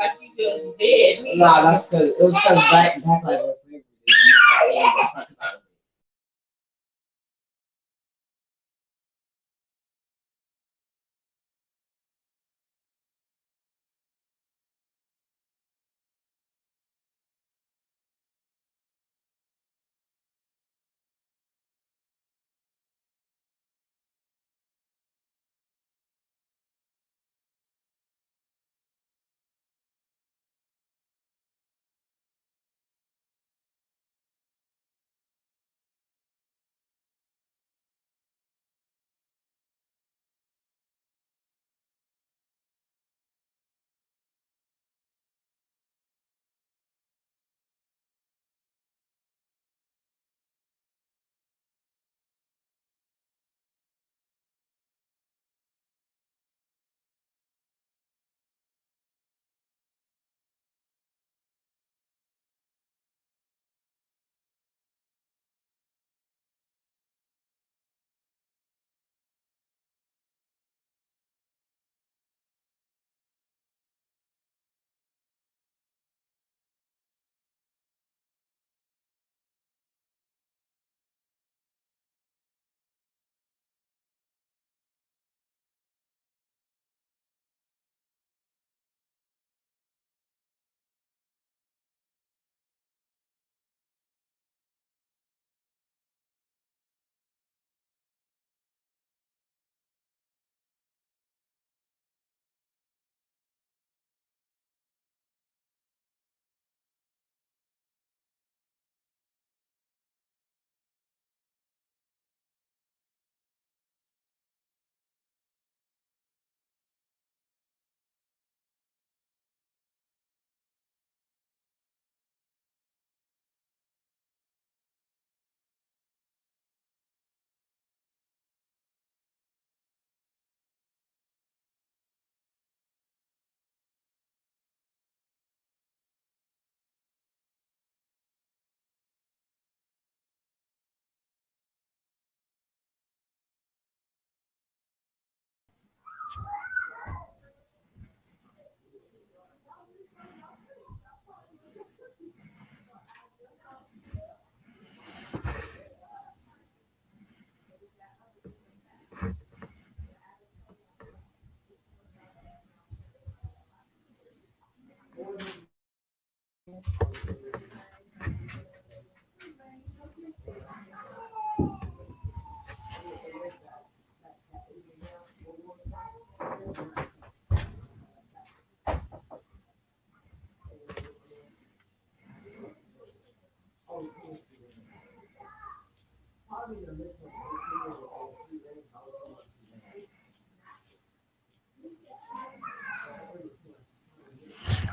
Like you just dead. Nah, that's because it was because back like was slavery.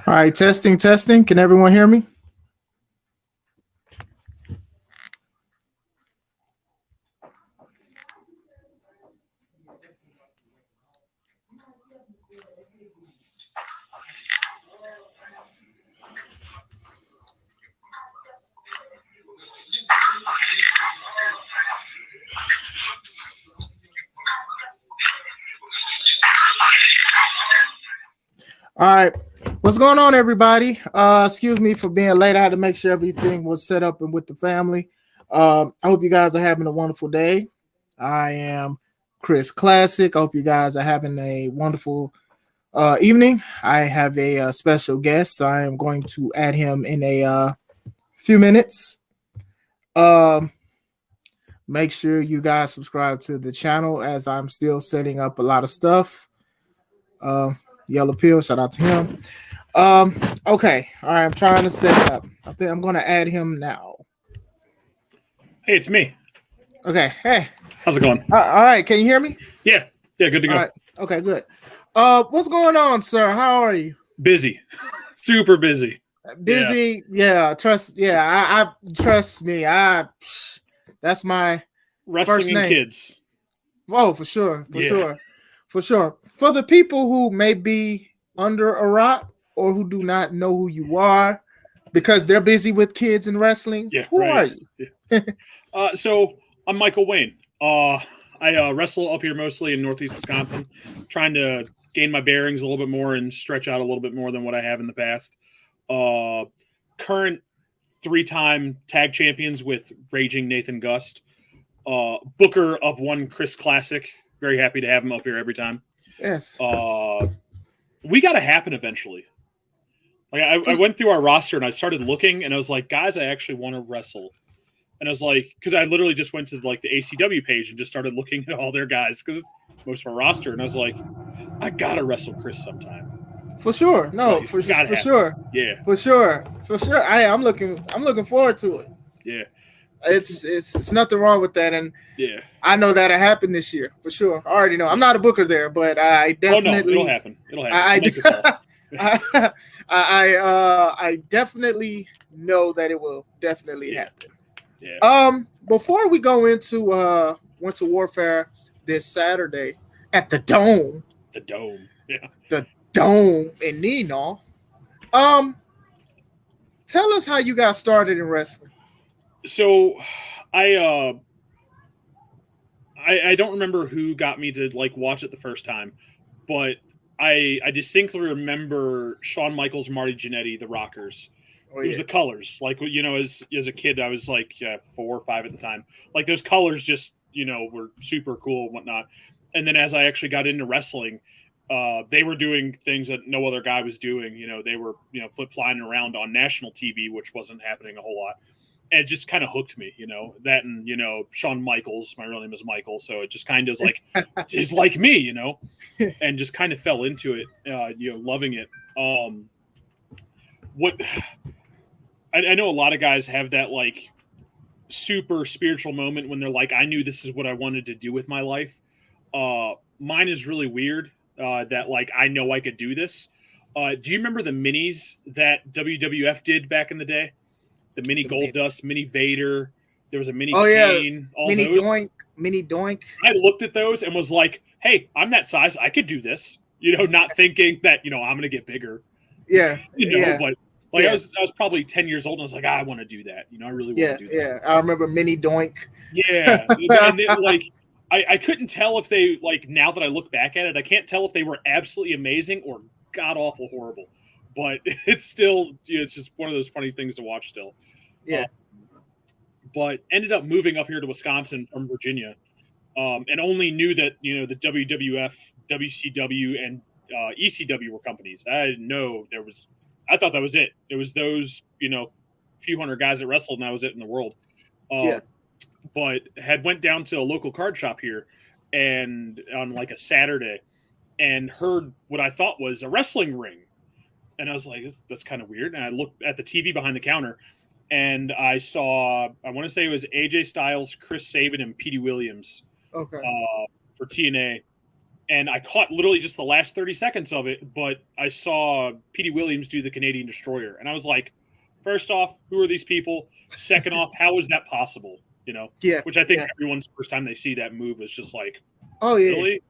All right, testing, testing. Can everyone hear me? All right. What's going on, everybody? Excuse me for being late. I had to make sure everything was set up and with the family. I hope you guys are having a wonderful day. I am Chris Classic. I hope you guys are having a wonderful evening. I have a special guest. I am going to add him in a few minutes. Um, Make sure you guys subscribe to the channel as I'm still setting up a lot of stuff. Yellow Pill, shout out to him. Okay, all right, I'm trying to set it up. I think I'm gonna add him now. Hey, it's me. Okay, hey, How's it going? all right, can you hear me? Yeah, good to go. All right, okay, good. What's going on, sir? How are you? Busy, super busy. Busy? Yeah, I trust me. That's my Wrestling first and name. kids. Oh, for sure. For the people who may be under a rock or who do not know who you are because they're busy with kids and wrestling, Yeah, who right. are you? Yeah. So I'm Michael Wayne. I wrestle up here mostly in Northeast Wisconsin, trying to gain my bearings a little bit more and stretch out a little bit more than what I have in the past. Current 3-time tag champions with Raging Nathan Gust. Booker of one Chris Classic. Very happy to have him up here every time. Yes. We got to happen eventually. Like I went through our roster and I started looking and I was like, guys, I actually want to wrestle. And I was like, because I literally just went to like the ACW page and just started looking at all their guys because it's most of our roster. And I was like, I gotta wrestle Chris sometime. For sure. No, Like, for sure. Yeah. For sure. I'm looking forward to it. Yeah. It's nothing wrong with that, and Yeah. I know that'll happen this year for sure. I already know. I'm not a booker there, but I definitely. Oh no, it'll happen. I definitely know that it will definitely happen. Yeah. Before we go into Winter Warfare this Saturday at the Dome. The Dome. Yeah. The Dome in Neenah. Tell us how you got started in wrestling. So I don't remember who got me to like watch it the first time, but I distinctly remember Shawn Michaels, Marty Jannetty, the Rockers. Oh, it was the colors. Like, you know, as a kid, I was like 4 or 5 at the time. Like those colors just, you know, were super cool and whatnot. And then as I actually got into wrestling, they were doing things that no other guy was doing. You know, they were, you know, flip-flying around on national TV, which wasn't happening a whole lot. And it just kind of hooked me, you know, that and, you know, Shawn Michaels, my real name is Michael. So it just kind of is like, is like me, you know, and just kind of fell into it, you know, loving it. I know a lot of guys have that like super spiritual moment when they're like, I knew this is what I wanted to do with my life. Mine is really weird that like, I know I could do this. Do you remember the minis that WWF did back in the day? The mini Goldust, mini Vader. There was a mini Kane. All mini those. Mini Doink. I looked at those and was like, hey, I'm that size. I could do this. You know, not thinking that, you know, I'm going to get bigger. Yeah. You know, but like I was probably 10 years old and I was like, I want to do that. You know, I really want to do that. Yeah. I remember mini Doink. Yeah. And then, like, I couldn't tell if they, like, now that I look back at it, I can't tell if they were absolutely amazing or god-awful horrible. But it's still, you know, it's just one of those funny things to watch still. Yeah. But ended up moving up here to Wisconsin from Virginia, and only knew that, you know, the WWF, WCW, and ECW were companies. I didn't know there was. I thought that was it. It was those, you know, few hundred guys that wrestled, and that was it in the world. But had went down to a local card shop here, and on like a Saturday, and heard what I thought was a wrestling ring, and I was like, that's kind of weird. And I looked at the TV behind the counter. And I saw, I want to say it was AJ Styles, Chris Sabin, and Petey Williams for TNA. And I caught literally just the last 30 seconds of it, but I saw Petey Williams do the Canadian Destroyer. And I was like, first off, who are these people? Second off, how is that possible? You know? Yeah. Which I think everyone's first time they see that move is just like, oh, yeah. Really?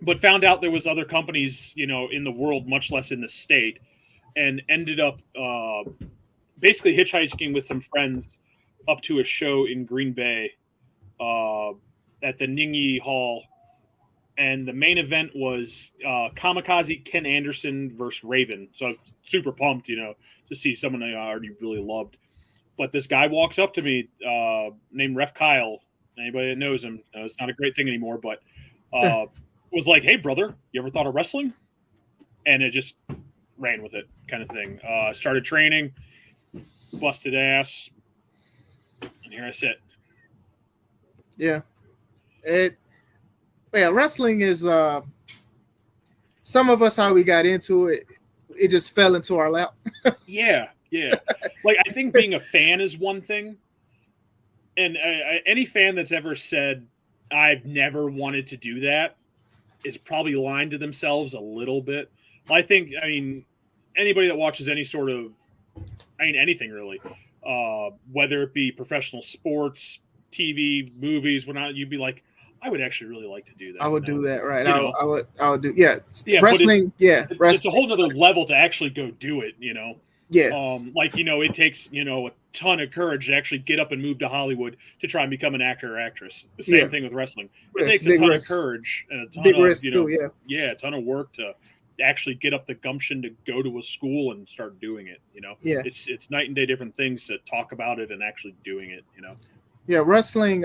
But found out there was other companies, you know, in the world, much less in the state. And ended up basically hitchhiking with some friends up to a show in Green Bay at the Ningy Hall. And the main event was Kamikaze Ken Anderson versus Raven. So I was super pumped, you know, to see someone I already really loved. But this guy walks up to me named Ref Kyle. Anybody that knows him, it's not a great thing anymore, but was like, hey, brother, you ever thought of wrestling? And it just ran with it kind of thing. Started training, busted ass, and here I sit. Yeah. Wrestling is some of us, how we got into it, it just fell into our lap. Yeah. Like, I think being a fan is one thing. And any fan that's ever said, I've never wanted to do that, is probably lying to themselves a little bit. I mean, anybody that watches any sort of, anything really, whether it be professional sports, TV, movies, whatnot, you'd be like, I would actually really like to do that. I would do that, right? I would do, wrestling, wrestling. It's a whole nother level to actually go do it, you know. Yeah. Like, it takes, a ton of courage to actually get up and move to Hollywood to try and become an actor or actress. The same thing with wrestling. It takes a ton of courage and a ton of, a ton of work to actually get up the gumption to go to a school and start doing it. It's night and day different things to talk about it and actually doing it. Yeah, wrestling.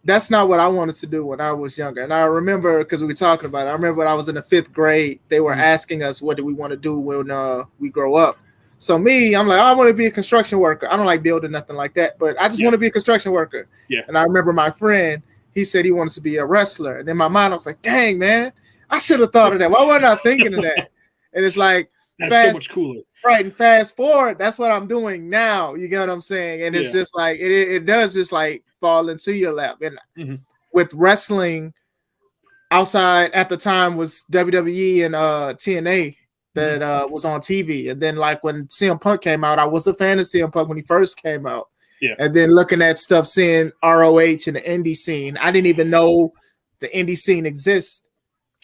That's not what I wanted to do when I was younger. And I remember, because we were talking about it, I remember when I was in the 5th grade, they were asking us, what do we want to do when we grow up? So I'm like, I want to be a construction worker. I don't like building nothing like that, but I just want to be a construction worker. Yeah. And I remember my friend, he said he wanted to be a wrestler. And in my mind, I was like, dang, man, I should have thought of that. Why wasn't I thinking of that? And it's like, that's so much cooler. Right, and fast forward, that's what I'm doing now. You get what I'm saying? And it's just like it does just like fall into your lap. And with wrestling, outside at the time was WWE and TNA that was on TV. And then like when CM Punk came out, I was a fan of CM Punk when he first came out. Yeah. And then looking at stuff, seeing ROH and the indie scene, I didn't even know the indie scene exists.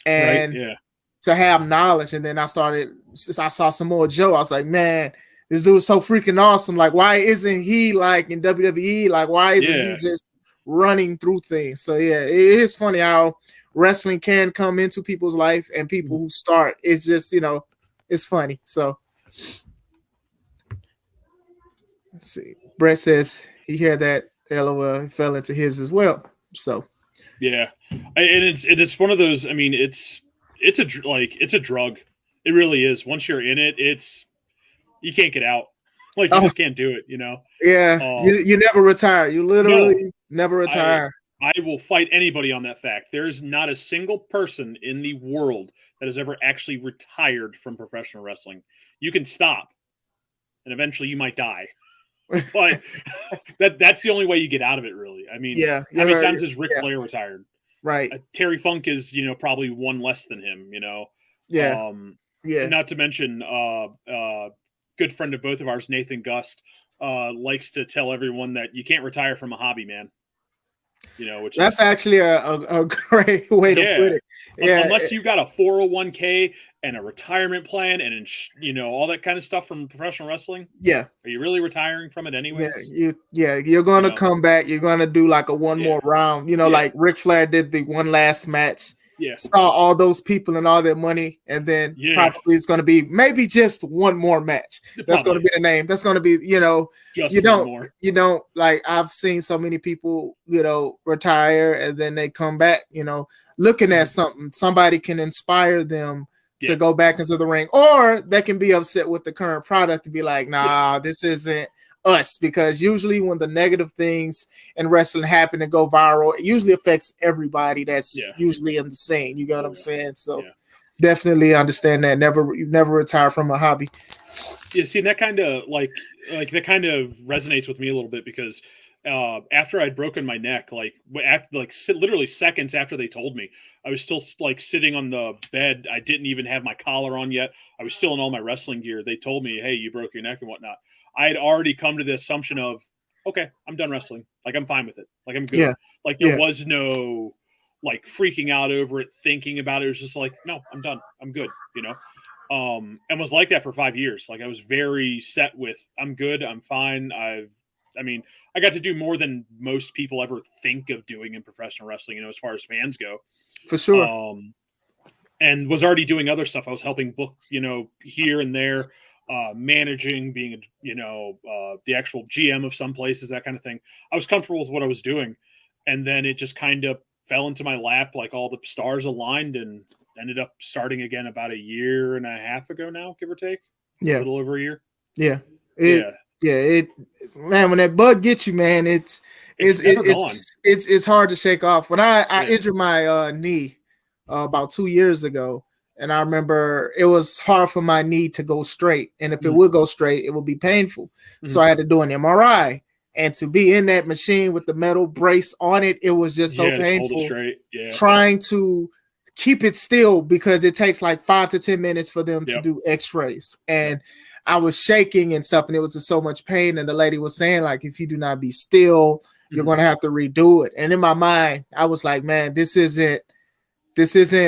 And to have knowledge, and then I saw some more Joe. I was like, man, this dude's so freaking awesome. Like, why isn't he like in WWE? Like, why isn't he just running through things? So yeah, it is funny how wrestling can come into people's life and people who start. It's just, it's funny. So let's see. Brett says he heard that LOL fell into his as well. So yeah, and it's one of those. I mean, it's a drug. It really is. Once you're in it, you can't get out. Like you just can't do it. Yeah, you never retire. You literally never retire. I will fight anybody on that fact. There's not a single person in the world that has ever actually retired from professional wrestling. You can stop, and eventually you might die. But that's the only way you get out of it, really. I mean, how many times has Ric Flair retired? Right. Terry Funk is, probably one less than him, Yeah. Not to mention, good friend of both of ours, Nathan Gust, likes to tell everyone that you can't retire from a hobby, man. Which that's actually a great way to put it. Yeah. Unless you've got a 401k and a retirement plan and all that kind of stuff from professional wrestling. Yeah. Are you really retiring from it anyways? You're going to come back. You're going to do like a one more round, like Ric Flair did the one last match. Yeah. Saw all those people and all their money, and then probably it's going to be maybe just one more match. That's going to be the name. That's going to be, just you don't like, I've seen so many people, retire and then they come back, looking at something. Somebody can inspire them to go back into the ring, or they can be upset with the current product and be like, nah, this isn't us, because usually when the negative things in wrestling happen and go viral, it usually affects everybody that's usually in the scene. You get what I'm saying? So definitely understand that. You never retire from a hobby. Yeah, see, and that kind of like that kind of resonates with me a little bit, because after I'd broken my neck, literally seconds after they told me, I was still like sitting on the bed. I didn't even have my collar on yet. I was still in all my wrestling gear. They told me, hey, you broke your neck and whatnot. I had already come to the assumption of, okay, I'm done wrestling. Like, I'm fine with it. Like, I'm good. Yeah. Like, there was no like freaking out over it, thinking about it. It was just like, no, I'm done. I'm good. And was like that for 5 years. Like, I was very set with, I'm good. I'm fine. I got to do more than most people ever think of doing in professional wrestling, as far as fans go. For sure. And was already doing other stuff. I was helping book, here and there, managing, being, the actual GM of some places, that kind of thing. I was comfortable with what I was doing. And then it just kind of fell into my lap, like all the stars aligned, and ended up starting again about a year and a half ago now, give or take. Yeah. A little over a year. Yeah. Man, when that bug gets you, man, it's hard to shake off. When I injured my knee about 2 years ago, and I remember it was hard for my knee to go straight, and if it would go straight, it would be painful. So I had to do an MRI, and to be in that machine with the metal brace on it, it was just so painful. Hold it straight. Yeah. Trying to keep it still, because it takes like 5 to 10 minutes for them to do x-rays, and I was shaking and stuff, and it was just so much pain. And the lady was saying, like, if you do not be still, you're going to have to redo it. And in my mind, I was like, man, this isn't it. This isn't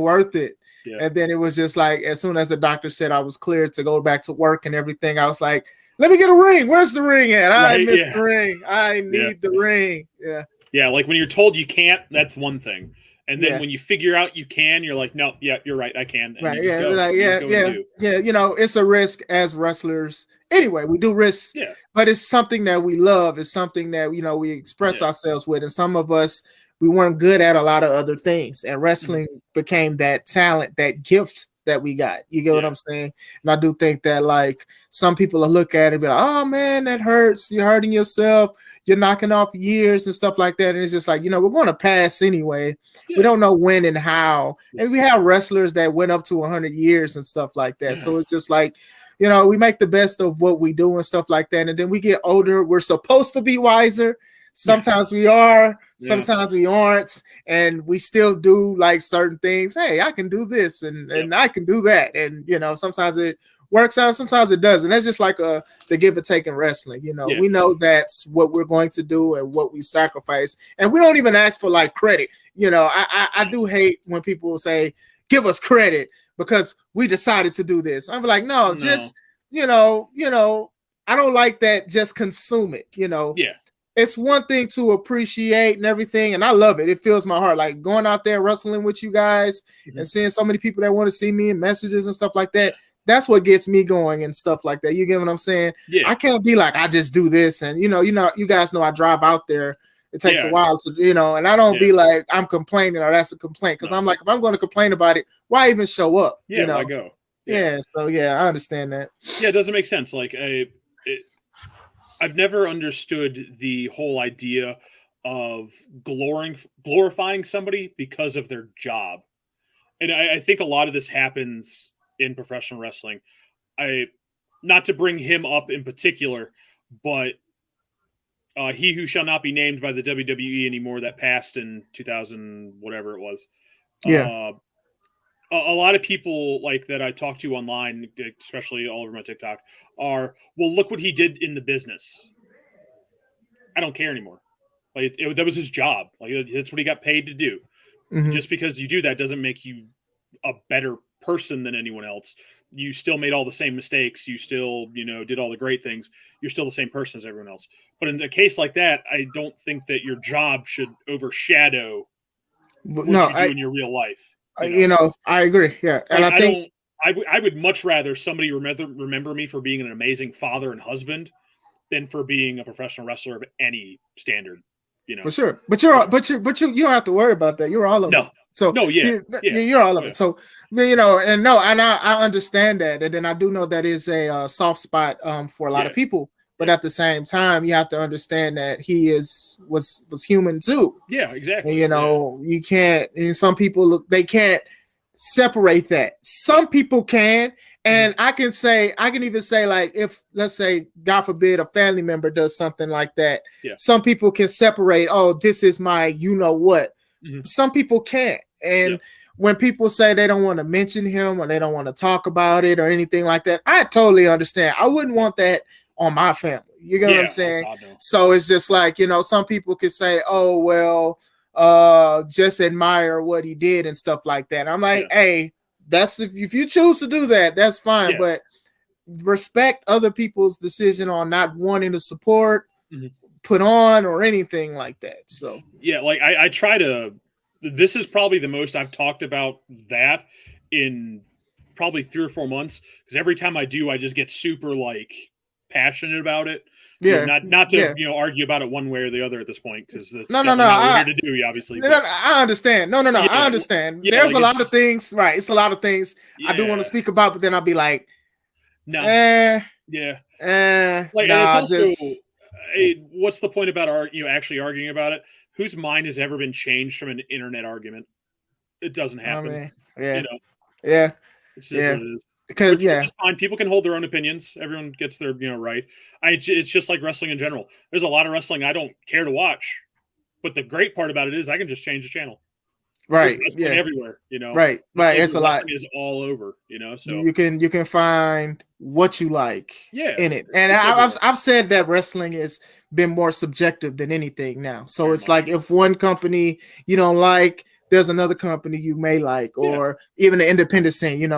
worth it. Yeah. And then it was just like, as soon as the doctor said I was cleared to go back to work and everything, I was like, let me get a ring. Where's the ring at? I Right, missed yeah. the ring. I need the ring. Yeah. Yeah, like when you're told you can't, that's one thing. And then Yeah. when you figure out you can, you're like, no, yeah, you're right, I can. And Right. you just Yeah. go. Like, You yeah. just go and Yeah. do. Yeah. You know, it's a risk as wrestlers. Anyway, we do risks, Yeah. but it's something that we love. It's something that, you know, we express ourselves with. And some of us, we weren't good at a lot of other things. And wrestling became that talent, that gift that we got. You get what I'm saying? And I do think that, like, some people will look at it and be like, oh man, that hurts. You're hurting yourself. You're knocking off years and stuff like that. And it's just like, you know, we're going to pass anyway. Yeah. We don't know when and how. And we have wrestlers that went up to 100 years and stuff like that. Yeah. So it's just like, you know, we make the best of what we do and stuff like that. And then we get older. We're supposed to be wiser. Sometimes we are, sometimes we aren't, and we still do like certain things. Hey, I can do this and I can do that. And, you know, sometimes it works out, sometimes it doesn't. That's just like the give and take in wrestling. You know, we know that's what we're going to do and what we sacrifice. And we don't even ask for like credit. You know, I do hate when people say, give us credit because we decided to do this. I'm like, no, just, you know, I don't like that. Just consume it, you know. Yeah. It's one thing to appreciate and everything, and I love it. It fills my heart. Like going out there wrestling with you guys and seeing so many people that want to see me and messages and stuff like that. That's what gets me going and stuff like that. You get what I'm saying? Yeah. I can't be like, I just do this. And, you know, you guys know I drive out there. It takes a while to, you know, and I don't be like, I'm complaining or that's a complaint. Because I'm like, if I'm going to complain about it, why even show up? Yeah, you know? I go. Yeah. So, yeah, I understand that. Yeah, it doesn't make sense. Like, I've never understood the whole idea of glorifying somebody because of their job. And I think a lot of this happens in professional wrestling. Not to bring him up in particular, but he who shall not be named by the WWE anymore that passed in 2000, whatever it was. Yeah. A lot of people like that I talk to online, especially all over my TikTok, are, well, look what he did in the business. I don't care anymore. Like that was his job. Like that's what he got paid to do. Mm-hmm. Just because you do that doesn't make you a better person than anyone else. You still made all the same mistakes. You still, you know, did all the great things. You're still the same person as everyone else. But in a case like that, I don't think that your job should overshadow what you do in your real life. You know, I agree. Yeah. And like, I think I would much rather somebody remember me for being an amazing father and husband than for being a professional wrestler of any standard, you know. For sure. But you don't have to worry about that. You're all of it. So you're all of it. So, you know, and I understand that. And then I do know that is a soft spot for a lot of people. But at the same time, you have to understand that he was human too. Yeah, exactly. And, you know, you can't. And some people they can't separate that. Some people can, and I can even say like if let's say God forbid a family member does something like that. Yeah. Some people can separate. Oh, this is my you know what. Mm-hmm. Some people can't, and when people say they don't want to mention him or they don't want to talk about it or anything like that, I totally understand. I wouldn't want that on my family. You get what I'm saying? Oh, God, no. So it's just like, you know, some people could say, oh, well, just admire what he did and stuff like that. I'm like, hey, that's if you choose to do that, that's fine. But respect other people's decision on not wanting to support, put on, or anything like that. So yeah, like I try to. This is probably the most I've talked about that in probably 3 or 4 months, because every time I do, I just get super like passionate about it. Yeah, not to you know argue about it one way or the other at this point, because that's no, what we're here to do, obviously. No, I understand. No, I understand. Yeah, there's like a lot of things, right? It's a lot of things I do want to speak about, but then I'll be like, no, like, and it's also, what's the point about actually arguing about it? Whose mind has ever been changed from an internet argument? It doesn't happen. I mean, it's just what it is. Because it's fine. People can hold their own opinions. Everyone gets their right. It's just like wrestling in general. There's a lot of wrestling I don't care to watch, but the great part about it is I can just change the channel. Right. Everywhere. You know. Right. It's a lot. Is all over. You know. So you can find what you like. In it, and I've said that wrestling has been more subjective than anything now. So it's like if one company you don't like, there's another company you may like, or even the independent scene.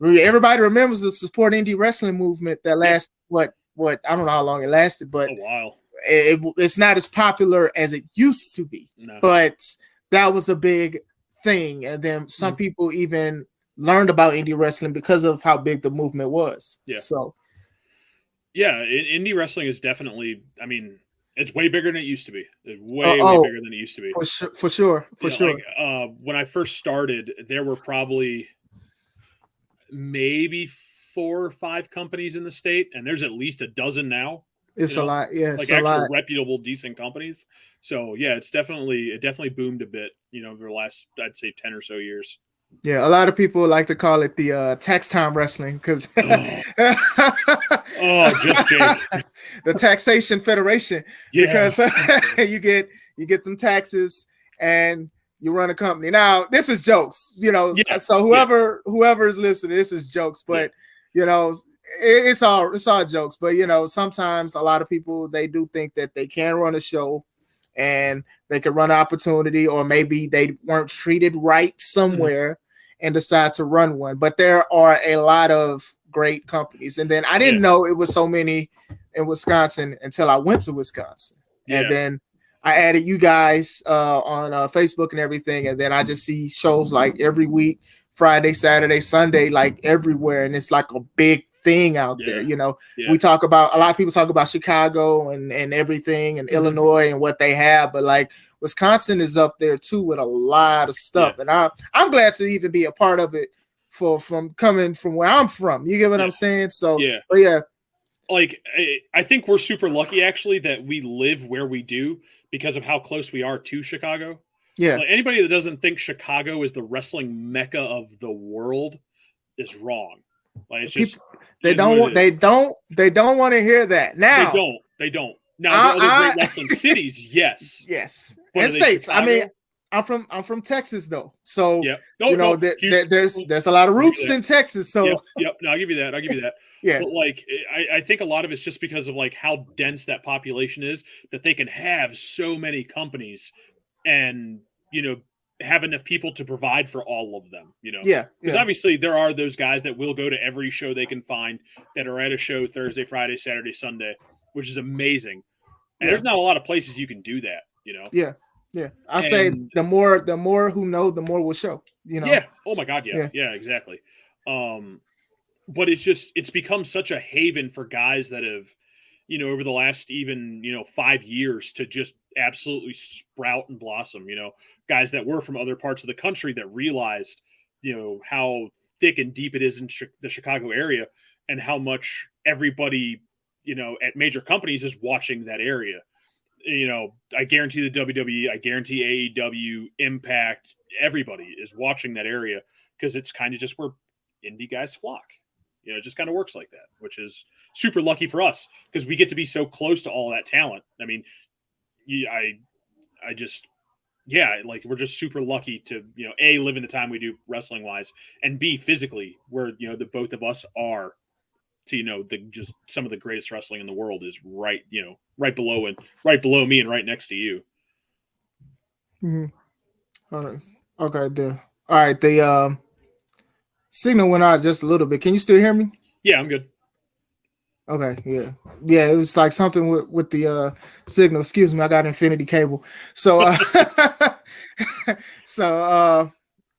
Everybody remembers the support indie wrestling movement that lasted what I don't know how long it lasted, but a while. It's not as popular as it used to be. No. But that was a big thing, and then some people even learned about indie wrestling because of how big the movement was. Yeah. So indie wrestling is definitely, I mean, it's way bigger than it used to be. It's way bigger than it used to be. For sure. Like, when I first started, there were probably maybe 4 or 5 companies in the state, and there's at least a dozen now. It's a lot, yeah. Like actual reputable, decent companies. So yeah, it definitely boomed a bit, over the last, I'd say, 10 or so years. Yeah, a lot of people like to call it the tax time wrestling because just Jake. The Taxation Federation. Yeah. Because you get them taxes and you run a company. Now, this is jokes, so whoever is listening, this is jokes, but it's all jokes. But sometimes a lot of people, they do think that they can run a show and they could run an opportunity, or maybe they weren't treated right somewhere and decide to run one. But there are a lot of great companies. And then I didn't know it was so many in Wisconsin until I went to Wisconsin. Yeah. And then I added you guys on Facebook and everything. And then I just see shows like every week, Friday, Saturday, Sunday, like everywhere. And it's like a big thing out there. We talk about, a lot of people talk about Chicago and everything, and Illinois and what they have, but like Wisconsin is up there too with a lot of stuff. And I'm glad to even be a part of it from coming from where I'm from. You get what I'm saying? So like I think we're super lucky actually that we live where we do because of how close we are to Chicago. Yeah. Like, anybody that doesn't think Chicago is the wrestling mecca of the world is wrong. Like, it's just they don't want to hear that. Now they don't. Now the other great wrestling cities, yes, but and states. Chicago? I mean, I'm from Texas though, so there's a lot of roots in Texas. So yep. No, I'll give you that. Yeah, but like I think a lot of it's just because of like how dense that population is, that they can have so many companies and have enough people to provide for all of them, because obviously there are those guys that will go to every show they can find, that are at a show Thursday, Friday, Saturday, Sunday, which is amazing. And there's not a lot of places you can do that, I say the more who know, the more will show, Oh my God. Yeah, exactly. But it's become such a haven for guys that have, over the last even, 5 years to just absolutely sprout and blossom, guys that were from other parts of the country that realized, how thick and deep it is in the Chicago area, and how much everybody, at major companies is watching that area. I guarantee the WWE, I guarantee AEW, Impact, everybody is watching that area because it's kind of just where indie guys flock. It just kind of works like that, which is super lucky for us because we get to be so close to all that talent. I mean, like we're just super lucky to, A, live in the time we do wrestling wise, and B, physically where, the both of us are to, just some of the greatest wrestling in the world is right below me and right next to you. Okay. All right. The signal went out just a little bit. Can you still hear me? Yeah, I'm good. Okay, yeah. It was like something with the signal. Excuse me, I got infinity cable. So,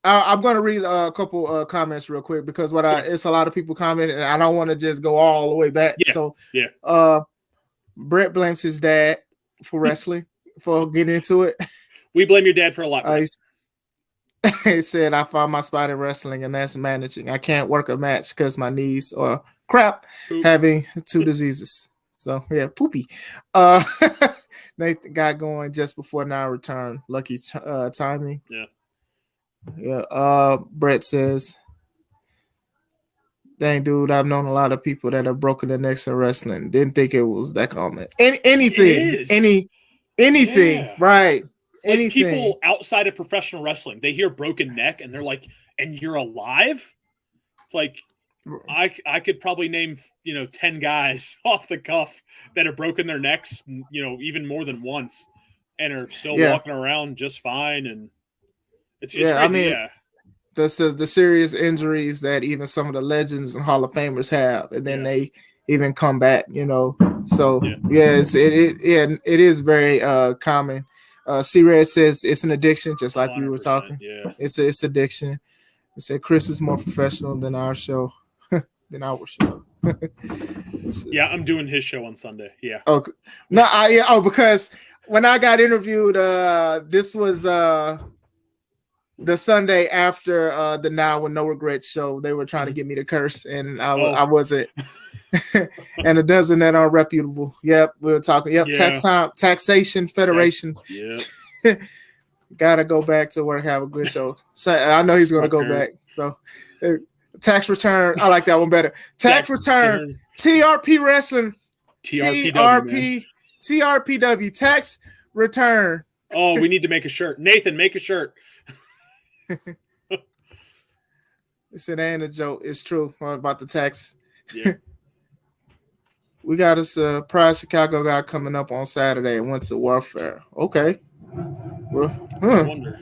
I'm going to read a couple comments real quick because it's a lot of people commenting, and I don't want to just go all the way back. Brett blames his dad for wrestling for getting into it. We blame your dad for a lot. He said, "I found my spot in wrestling, and that's managing. I can't work a match because my knees are crap, having 2 diseases." So yeah, poopy. Nathan got going just before now return. Lucky timing. Yeah. Brett says, "Dang, dude, I've known a lot of people that have broken their necks in wrestling. Didn't think it was that common. Anything, right?" Like anything. People outside of professional wrestling, they hear broken neck and they're like, "And you're alive?" It's like, I could probably name 10 guys off the cuff that have broken their necks, even more than once, and are still walking around just fine. And It's Yeah, crazy. I mean, Yeah. the serious injuries that even some of the legends and Hall of Famers have, and then they even come back, So it is very common. C-Red says it's an addiction, just like we were 100%, talking. Yeah. It's addiction. They said Chris is more professional than our show. Than our show. Yeah, I'm doing his show on Sunday. Yeah. Okay. No, because when I got interviewed, this was the Sunday after the Now with No Regrets show. They were trying to get me to curse, and I wasn't. And a dozen that are reputable. Yep, we were talking. Yep, Taxation Federation. Yep. Gotta go back to work. Have a good show. So I know he's gonna go back. So tax return. I like that one better. Tax return. TRP Wrestling. TRPW. Tax return. Oh, we need to make a shirt. Nathan, make a shirt. It ain't a joke. It's true about the tax. Yeah. We got a Pride Chicago guy coming up on Saturday at Winter Warfare. Okay. Well, I wonder.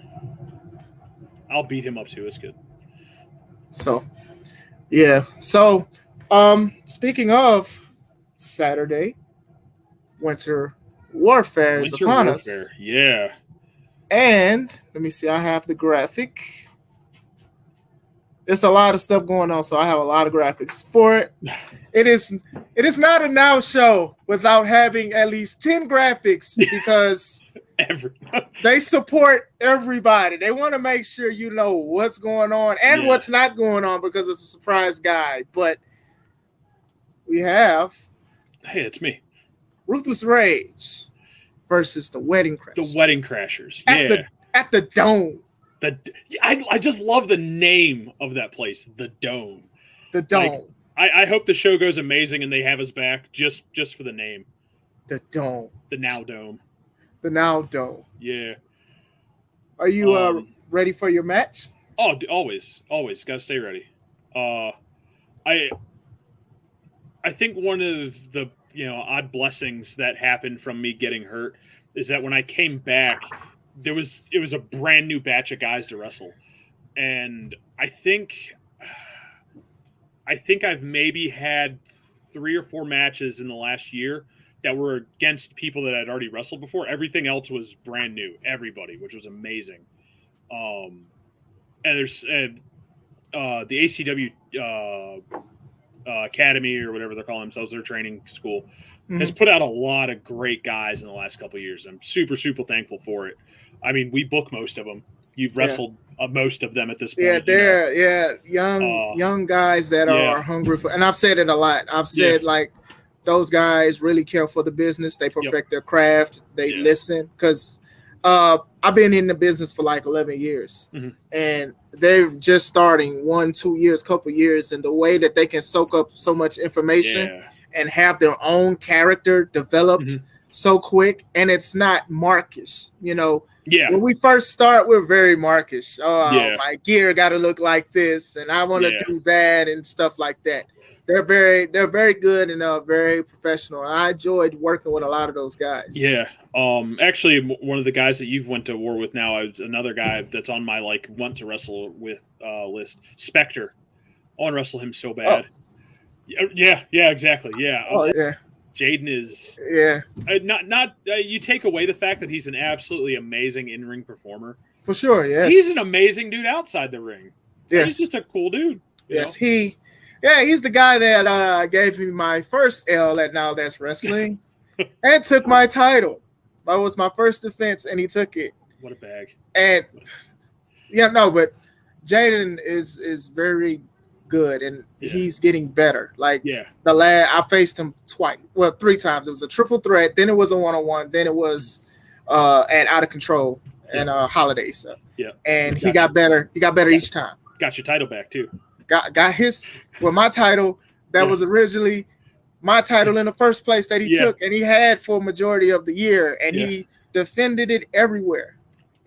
I'll beat him up too. It's good. So, yeah. So, speaking of Saturday, Winter Warfare is upon us. Yeah. And let me see. I have the graphic. There's a lot of stuff going on, so I have a lot of graphics for it. It is not a Now show without having at least 10 graphics because they support everybody. They want to make sure you know what's going on and what's not going on because it's a surprise guide. But we have it's me. Ruthless Rage versus the Wedding Crashers. The Wedding Crashers. Yeah. At the Dome. I just love the name of that place, the Dome. The Dome. I hope the show goes amazing and they have us back just for the name. The Dome. The Now Dome. The Now Dome. Yeah. Are you ready for your match? Oh, always gotta stay ready. I think one of the odd blessings that happened from me getting hurt is that when I came back, it was a brand new batch of guys to wrestle, and I think I've maybe had 3 or 4 matches in the last year that were against people that I'd already wrestled before. Everything else was brand new, everybody, which was amazing. And there's the ACW Academy or whatever they're calling themselves, their training school, has put out a lot of great guys in the last couple of years. I'm super, super thankful for it. I mean, we book most of them. You've wrestled most of them at this point. Yeah, they're young guys that are hungry for. And I've said it a lot. I've said like those guys really care for the business. They perfect their craft. They listen because I've been in the business for like 11 years, and they're just starting 1-2 years, couple years, and the way that they can soak up so much information and have their own character developed so quick, and it's not markish, When we first start, we're very markish. My gear got to look like this, and I want to do that and stuff like that. They're very good and very professional. And I enjoyed working with a lot of those guys. Yeah. Actually, one of the guys that you've went to war with now is another guy that's on my want to wrestle with list. Spectre. I want to wrestle him so bad. Oh. Yeah, exactly. Yeah. Oh, yeah. Jaden is not you take away the fact that he's an absolutely amazing in-ring performer. For sure, yes. He's an amazing dude outside the ring. Yes. He's just a cool dude. Yes, he's the guy that gave me my first L at Now That's Wrestling and took my title. That was my first defense, and he took it. What a bag. And but Jaden is very good, and he's getting better. Like the last, I faced him 3 times. It was a triple threat, then it was a 1-on-1, then it was at Out of Control and Holiday stuff. Yeah, and he got better. He got better each time. Got your title back too. Got his my title that was originally my title in the first place that he took, and he had for a majority of the year, and he defended it everywhere,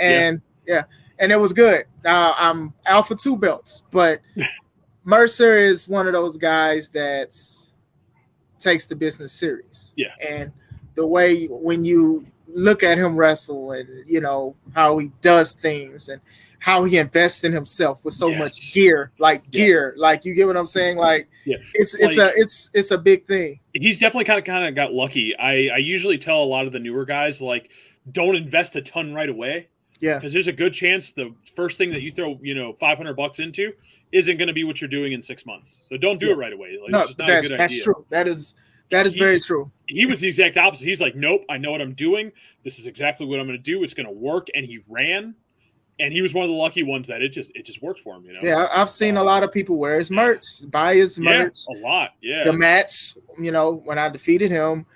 and and it was good. Now I'm out for 2 belts, but Mercer is one of those guys that takes the business serious. Yeah. And the way when you look at him wrestle, and you know how he does things, and how he invests in himself with so much gear, like you get what I'm saying? Like, it's a big thing. He's definitely kind of got lucky. I usually tell a lot of the newer guys, like, don't invest a ton right away. Yeah, because there's a good chance the first thing that you throw, $500 into isn't going to be what you're doing in 6 months. So don't do it right away. Like, no, that's true. That is very true. He was the exact opposite. He's like, nope, I know what I'm doing. This is exactly what I'm going to do. It's going to work. And he ran. And he was one of the lucky ones that it just worked for him. Yeah, I've seen a lot of people wear his merch, buy his merch. A lot. Yeah. The match, when I defeated him,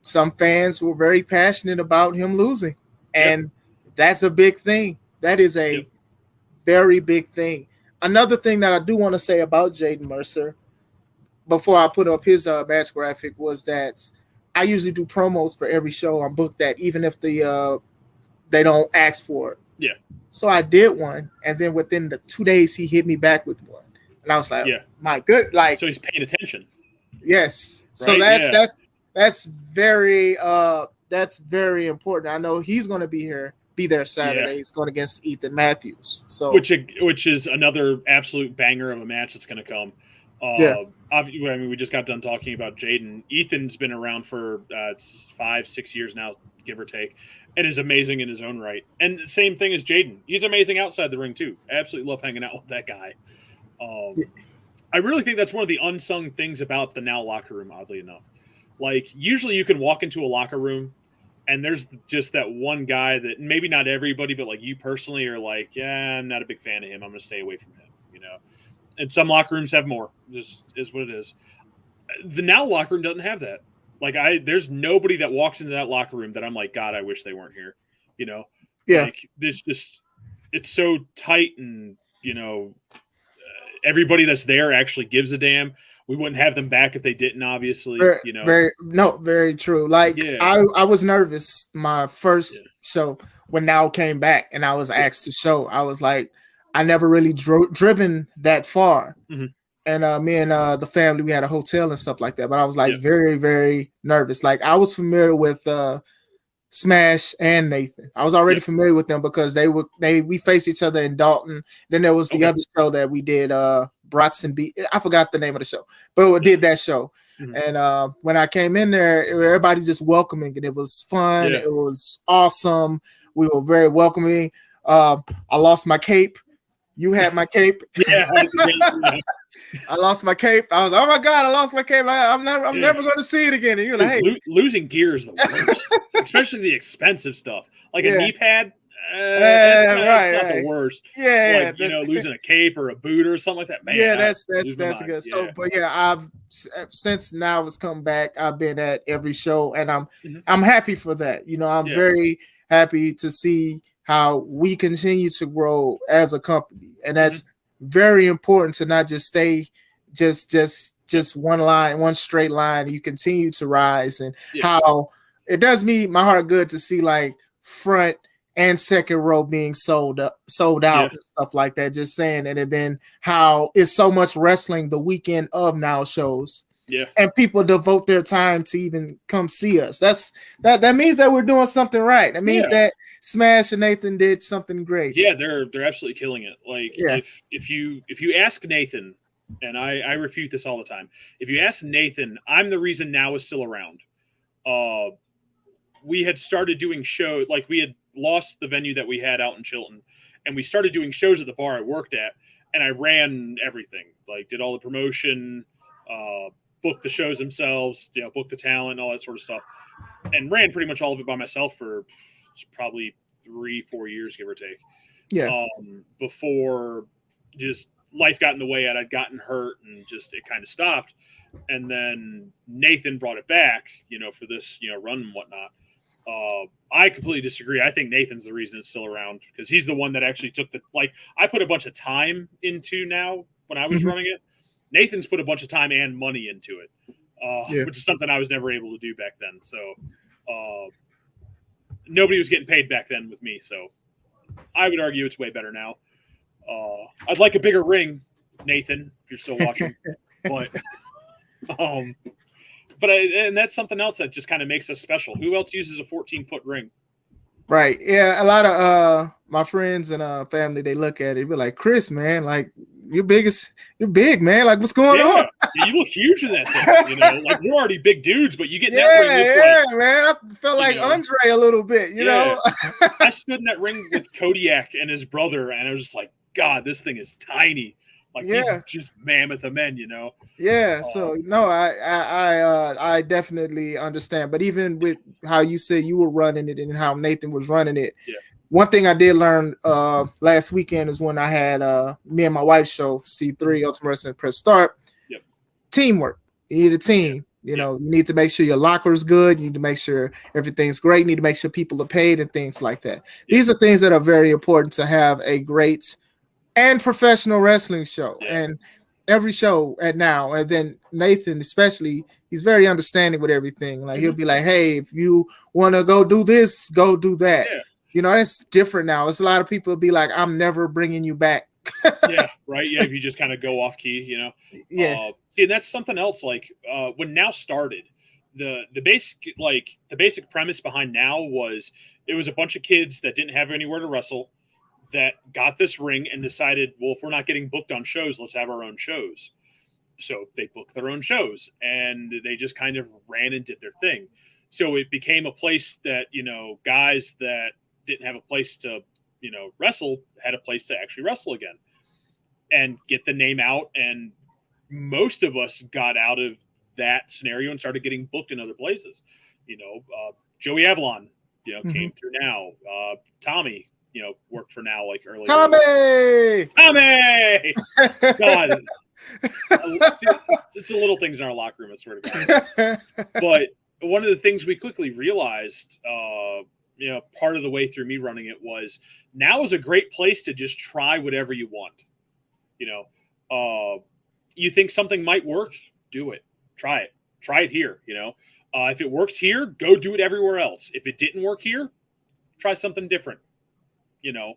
some fans were very passionate about him losing, and that's a big thing. That is a very big thing. Another thing that I do want to say about Jaden Mercer, before I put up his match graphic, was that I usually do promos for every show I'm booked at, even if they don't ask for it. Yeah. So I did one, and then within the 2 days, he hit me back with one, and I was like, "My good!" Like, so he's paying attention. Yes. Right? So that's very important. I know he's going to be there Saturday. Yeah. He's going against Ethan Matthews. So which is another absolute banger of a match that's going to come. We just got done talking about Jaden. Ethan's been around for 5-6 years now, give or take, and is amazing in his own right. And the same thing as Jaden. He's amazing outside the ring too. I absolutely love hanging out with that guy. I really think that's one of the unsung things about the NOW locker room, oddly enough. Like, usually you can walk into a locker room and there's just that one guy that maybe not everybody, but like you personally are like, yeah, I'm not a big fan of him. I'm going to stay away from him, And some locker rooms have more. This is what it is. The NOW locker room doesn't have that. Like, there's nobody that walks into that locker room that I'm like, God, I wish they weren't here. Yeah. Like, it's so tight, and everybody that's there actually gives a damn. We wouldn't have them back if they didn't, obviously. Very true. Like, I was nervous my first show when NOW came back and I was asked to show. I was like, I never really driven that far. Mm-hmm. And me and the family, we had a hotel and stuff like that. But I was like very, very nervous. Like, I was familiar with Smash and Nathan. I was already familiar with them because we faced each other in Dalton. Then there was the other show that we did, Bratson B. I forgot the name of the show, but we did that show. Mm-hmm. And when I came in there, everybody just welcoming, and it was fun. Yeah. It was awesome. We were very welcoming. I lost my cape. You had my cape. Yeah. I lost my cape. I was, oh my God, I lost my cape. I'm never going to see it again. And you're like, hey, losing gear is the worst, especially the expensive stuff, like a knee pad. That's not the worst. Yeah, like, losing a cape or a boot or something like that. Man, that's good. So, but I've since NOW has come back, I've been at every show, and I'm happy for that. I'm very happy to see how we continue to grow as a company, and that's very important to not just stay just one line, one straight line. You continue to rise, and how it does me my heart good to see like front and second row being sold out and stuff like that. Just saying it, and then how it's so much wrestling the weekend of NOW shows. Yeah, and people devote their time to even come see us. That means that we're doing something right. That means that Smash and Nathan did something great. Yeah, they're absolutely killing it. Like, if you ask Nathan, and I refute this all the time. If you ask Nathan, I'm the reason NOW is still around. We had started doing shows, like we had lost the venue that we had out in Chilton, and we started doing shows at the bar I worked at, and I ran everything, like did all the promotion, booked the shows themselves, booked the talent, all that sort of stuff, and ran pretty much all of it by myself for probably 3-4 years, give or take. Yeah. Before just life got in the way, I'd gotten hurt, and just it kind of stopped. And then Nathan brought it back, for this, run and whatnot. I completely disagree. I think Nathan's the reason it's still around, because he's the one that actually took I put a bunch of time into NOW when I was running it. Nathan's put a bunch of time and money into it, which is something I was never able to do back then. So nobody was getting paid back then with me. So I would argue it's way better now. I'd like a bigger ring, Nathan, if you're still watching. And that's something else that just kind of makes us special. Who else uses a 14-foot ring? Right. Yeah. A lot of my friends and family, they look at it, be like, Chris, man, like you're big, man. Like, what's going on? Yeah, you look huge in that thing. You know, like we're already big dudes, but you get in that ring with Yeah, like, man. I felt like know, Andre a little bit, you know. I stood in that ring with Kodiak and his brother, and I was just like, God, this thing is tiny. Like these Yeah. just mammoth of men, you know. Yeah, so no, I definitely understand. But even with how you said you were running it and how Nathan was running it, Yeah. one thing I did learn last weekend is when I had me and my wife's show C3 Ultimate Wrestling Press Start. Yep. Teamwork. You need a team. You know, you need to make sure your locker is good. You need to make sure everything's great. You need to make sure people are paid and things like that. These are things that are very important to have a great and professional wrestling show. And every show at NOW, and then Nathan especially, he's very understanding with everything. Like he'll be like, hey, if you want to go do this, go do that. You know, it's different now. It's a lot of people be like, I'm never bringing you back. Yeah, right. Yeah, if you just kind of go off key, you know. Yeah. See, and that's something else. Like when NOW started, the basic premise behind NOW was it was a bunch of kids that didn't have anywhere to wrestle that got this ring and decided, well, if we're not getting booked on shows, let's have our own shows. So they booked their own shows and they just kind of ran and did their thing. So it became a place that, you know, guys that didn't have a place to, you know, wrestle had a place to actually wrestle again and get the name out. And most of us got out of that scenario and started getting booked in other places. You know, Joey Avalon, you know, came through NOW. Tommy, you know, worked for NOW like earlier. Tommy! God. Just the little things in our locker room, I swear to God. But one of the things we quickly realized, you know, part of the way through me running it was NOW is a great place to just try whatever you want. You know, you think something might work, do it. Try it here, you know. If it works here, go do it everywhere else. If it didn't work here, try something different, you know,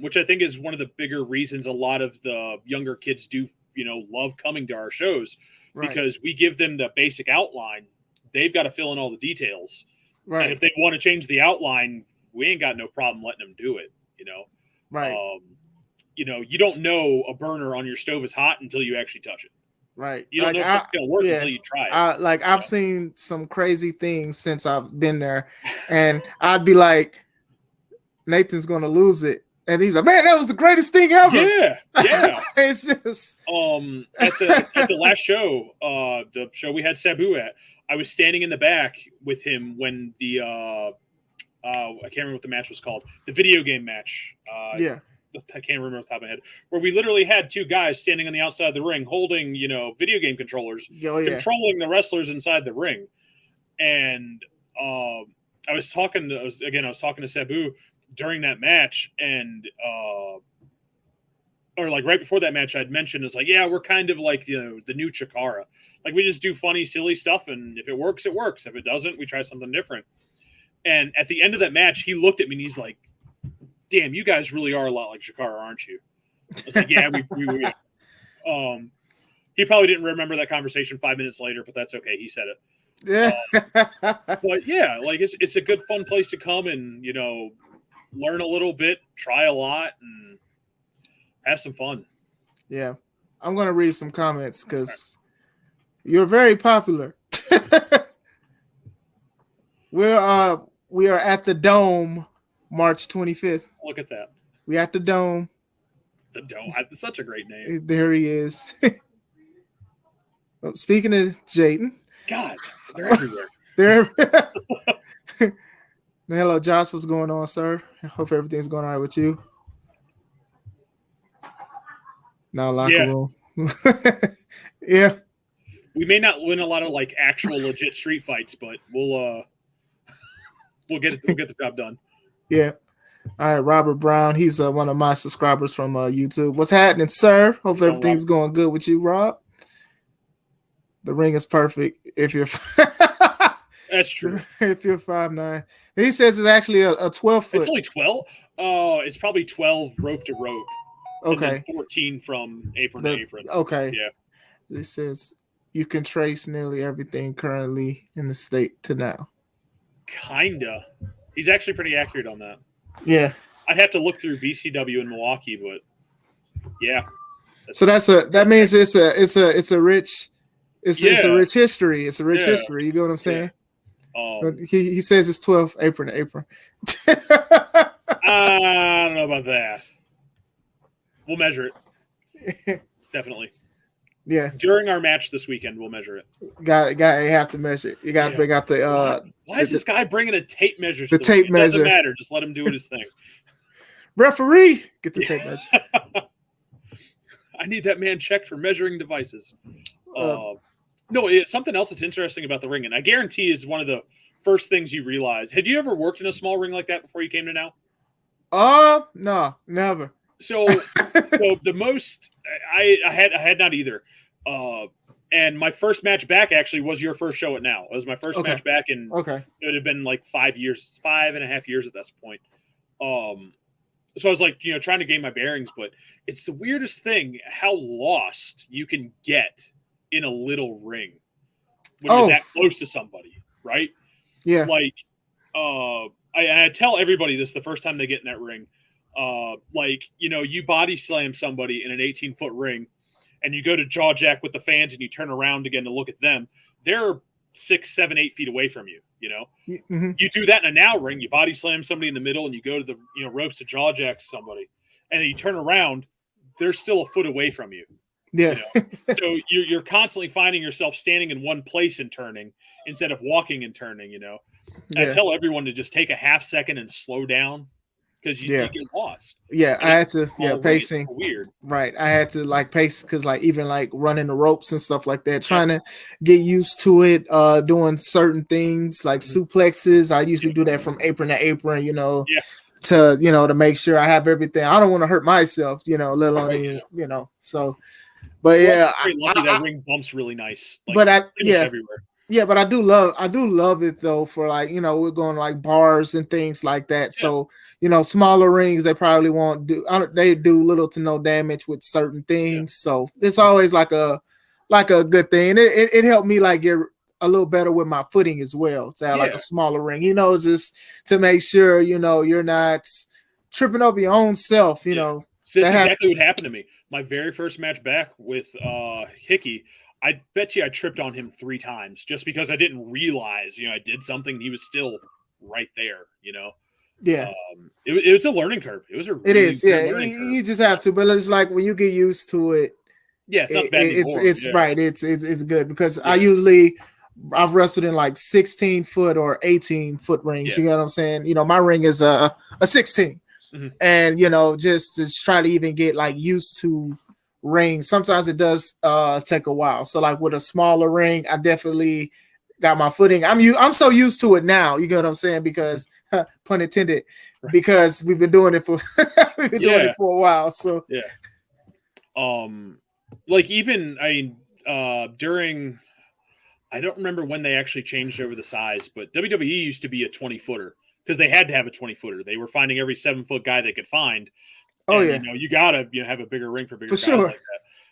which I think is one of the bigger reasons a lot of the younger kids do, you know, love coming to our shows because we give them the basic outline. They've got to fill in all the details. Right. And if they want to change the outline, we ain't got no problem letting them do it, you know. Right. You know, you don't know a burner on your stove is hot until you actually touch it. Right. You don't know if it's going to work until you try it. I've seen some crazy things since I've been there. And I'd be like, Nathan's going to lose it. And he's like, man, that was the greatest thing ever. Yeah. Yeah. It's just. At the last show, the show we had Sabu at, I was standing in the back with him when the, I can't remember what the match was called. The video game match. I can't remember off the top of my head, where we literally had two guys standing on the outside of the ring holding, you know, video game controllers, controlling the wrestlers inside the ring. And I was talking to Sabu during that match, and or like right before that match, I'd mentioned it's like, yeah, we're kind of like, you know, the new Chikara. Like we just do funny, silly stuff, and if it works, it works. If it doesn't, we try something different. And at the end of that match, he looked at me and he's like, damn, you guys really are a lot like Chikara, aren't you? I was like, yeah, we he probably didn't remember that conversation 5 minutes later, but that's okay. He said it. Yeah. But yeah, like it's a good, fun place to come and, you know, learn a little bit, try a lot, and have some fun. Yeah. I'm going to read some comments because you're very popular. We are at the Dome March 25th. Look at that. We're at the Dome. The Dome. That's such a great name. There he is. Well, speaking of Jaden. God, they're everywhere. They're Hello, Josh. What's going on, sir? I hope everything's going all right with you. Now locker room. Yeah. We may not win a lot of like actual legit street fights, but we'll get the job done. Yeah. All right, Robert Brown. He's one of my subscribers from YouTube. What's happening, sir? Hope everything's going good with you, Rob. The ring is perfect if you're. That's true. If you're 5'9", he says it's actually a 12-foot. It's only 12. Oh, it's probably 12 rope to rope. Okay. And then 14 from apron to apron. Okay. Yeah. This says you can trace nearly everything currently in the state to now. Kinda. He's actually pretty accurate on that. Yeah. I'd have to look through VCW in Milwaukee, but yeah. So that means it's a rich rich history. It's a rich Yeah. history. You get what I'm saying? Yeah. He says it's 12 apron to apron. I don't know about that. We'll measure it. Definitely. Yeah. During our match this weekend, we'll measure it. Got you have to measure it. You got to bring out the. Why is this guy bringing a tape measure? The tape weekend? measure. It doesn't matter. Just let him do his thing. Referee, get the tape measure. I need that man checked for measuring devices. No, something else that's interesting about the ring, and I guarantee is one of the first things you realize. Had you ever worked in a small ring like that before you came to NOW? No, never. So the most I had not either. And my first match back actually was your first show at NOW. It was my first match back, and it would have been like 5.5 years at this point. So I was like, trying to gain my bearings, but it's the weirdest thing how lost you can get in a little ring when you're that close to somebody, right? Yeah. Like, I tell everybody this the first time they get in that ring. You body slam somebody in an 18-foot ring, and you go to jaw jack with the fans, and you turn around again to look at them. They're 6, 7, 8 feet away from you. Mm-hmm. You do that in a NOW ring. You body slam somebody in the middle, and you go to the ropes to jaw jack somebody, and then you turn around. They're still a foot away from you. Yeah. So you're constantly finding yourself standing in one place and turning instead of walking and turning. I tell everyone to just take a half second and slow down because you get lost. Yeah, I had to. Pacing. Weird. Right, I had to pace because even running the ropes and stuff like that, trying to get used to it. Doing certain things like suplexes. I usually do that from apron to apron. To make sure I have everything. I don't want to hurt myself. Let alone So. But lucky that ring bumps really nice. Everywhere. Yeah, but I do love it though for we're going bars and things like that. So smaller rings they probably won't do. They do little to no damage with certain things. So it's always like a good thing. It helped me get a little better with my footing as well to have a smaller ring. just to make sure you're not tripping over your own self. So that's exactly what happened to me. My very first match back with Hickey, I bet you I tripped on him 3 times just because I didn't realize, I did something and he was still right there, Yeah. It was a learning curve. It was a really learning curve. You just have to, but it's when you get used to it. Yeah, it's not bad anymore. It's right. It's good because I've wrestled in 16-foot or 18-foot rings. You know what I'm saying? My ring is a 16. Mm-hmm. And just to try to even get used to rings, sometimes it does take a while. So with a smaller ring, I definitely got my footing. I'm so used to it now. You get what I'm saying? Because pun intended, because we've been doing it for doing it for a while. So during, I don't remember when they actually changed over the size, but WWE used to be a 20-footer. Because they had to have a 20-footer. They were finding every 7-foot guy they could find. You gotta have a bigger ring for bigger guys like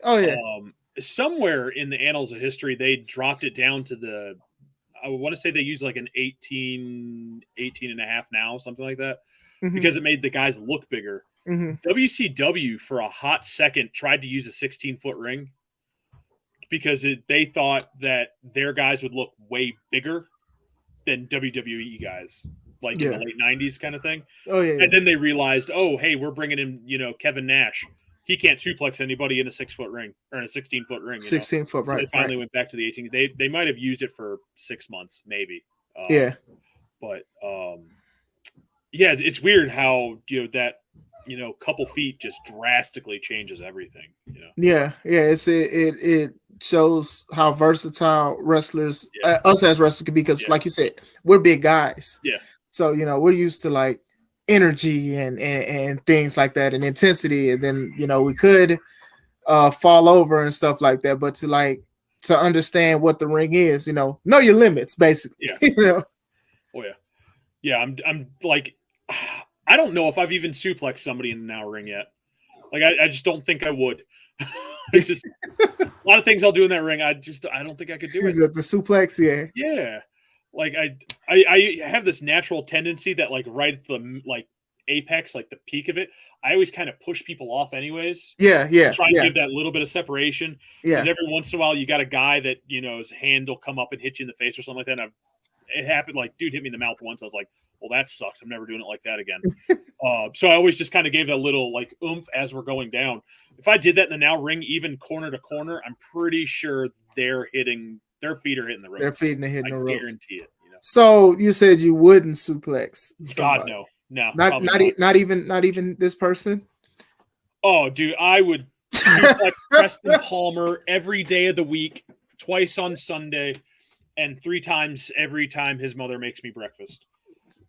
that. Somewhere in the annals of history, they dropped it down to I want to say they use an 18 and a half now, something like that, because it made the guys look bigger. WCW for a hot second tried to use a 16-foot ring because they thought that their guys would look way bigger than WWE guys. In the late 90s kind of thing. And then they realized, hey, we're bringing in, Kevin Nash. He can't suplex anybody in a 6-foot ring or in a 16-foot ring. 16-foot, right. So they finally went back to the 18. They might have used it for 6 months, maybe. But it's weird how, that, couple feet just drastically changes everything. It shows how versatile wrestlers, us as wrestlers, can be because, like you said, we're big guys. So, we're used to energy and things like that and intensity. And then, we could fall over and stuff like that. But to understand what the ring is, know your limits, basically. I'm I don't know if I've even suplexed somebody in the NOW ring yet. I just don't think I would. It's just a lot of things I'll do in that ring. I don't think I could do it. The suplex, Yeah. like I have this natural tendency that like right at the like apex, like the peak of it, I always kind of push people off anyways. Yeah, Try and give that little bit of separation. Yeah. Because every once in a while you got a guy that, you know, his hand will come up and hit you in the face or something like that. And it happened, like, dude hit me in the mouth once. I was like, well, that sucks. I'm never doing it like that again. So I always just kind of gave that little like oomph as we're going down. If I did that in the NOW ring, even corner to corner, I'm pretty sure their feet are hitting the ropes. Their feet are hitting the ropes. I guarantee it. You know? So you said you wouldn't suplex somebody. God, no. Not even this person. Oh, dude, I would suplex Preston Palmer every day of the week, twice on Sunday, and 3 times every time his mother makes me breakfast.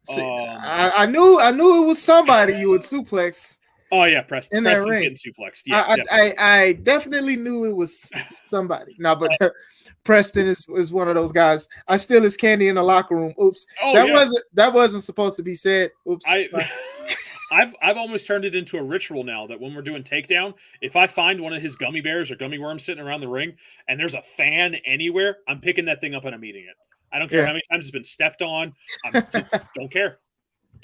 See, I knew it was somebody you would suplex. Oh yeah, Preston. Preston's ring. Getting suplexed. Yeah, I definitely knew it was somebody. No, but Preston is one of those guys. I steal his candy in the locker room. Oops. Oh, that wasn't supposed to be said. Oops. I've almost turned it into a ritual now that when we're doing takedown, if I find one of his gummy bears or gummy worms sitting around the ring and there's a fan anywhere, I'm picking that thing up and I'm eating it. I don't care how many times it's been stepped on. I just don't care.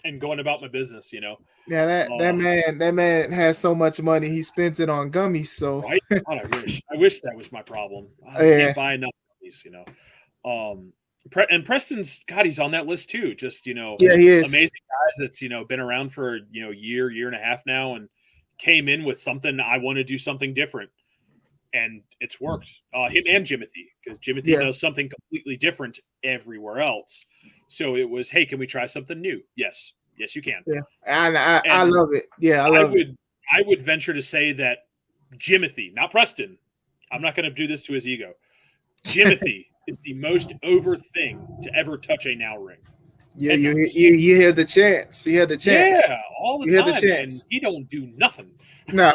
And going about my business, you know. Yeah, that man has so much money, he spends it on gummies. So right? I wish that was my problem. I can't buy enough gummies, you know. And Preston's he's on that list too. Just, you know, he is amazing guys that's, you know, been around for, you know, year and a half now and came in with something. I want to do something different. And it's worked. Him and Jimothy, because Jimothy does something completely different everywhere else. So it was, hey, can we try something new? Yes, you can. Yeah, I love it. Yeah, I would venture to say that Jimothy, not Preston, I'm not going to do this to his ego. Jimothy is the most over thing to ever touch a NOW ring. Yeah, you hear the chance. You hear the chance. Yeah, all the time. And he don't do nothing. No.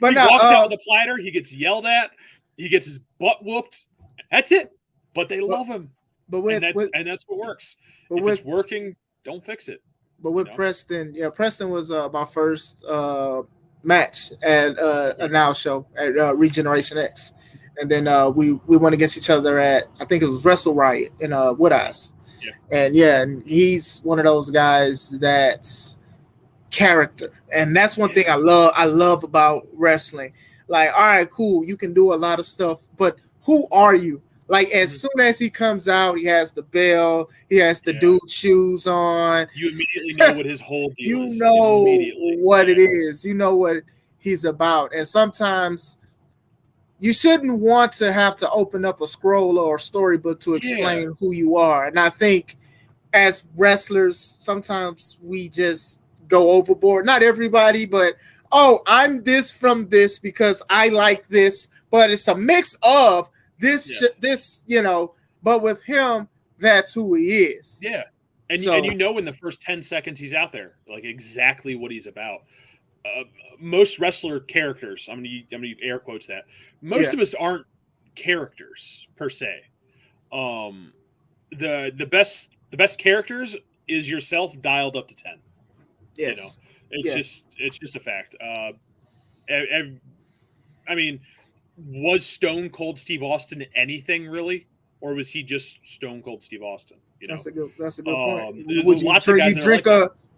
But he walks out of the platter. He gets yelled at. He gets his butt whooped. That's it. But they love him. But and that's what works. If it's working, don't fix it. But with Preston, Preston was my first match at a NOW show at Regeneration X. And then we went against each other at, I think it was Wrestle Riot in Wood Eyes. Yeah. And he's one of those guys that's character. And that's one thing I love about wrestling. Like, all right, cool, you can do a lot of stuff, but who are you? Like, as soon as he comes out, he has the bell, he has the dude shoes on. You immediately know what his whole deal is. You know what it is. You know what he's about. And sometimes you shouldn't want to have to open up a scroll or a storybook to explain who you are. And I think as wrestlers, sometimes we just go overboard. Not everybody, but, I'm this from this because I like this. But it's a mix of this, you know, but with him, that's who he is. Yeah. And you know in the first 10 seconds he's out there, like exactly what he's about. Most wrestler characters, I'm gonna air quotes that. Most of us aren't characters per se. The best characters is yourself dialed up to 10. Yes. You know, it's just a fact. I mean, was Stone Cold Steve Austin anything really, or was he just Stone Cold Steve Austin? You know? That's a good point.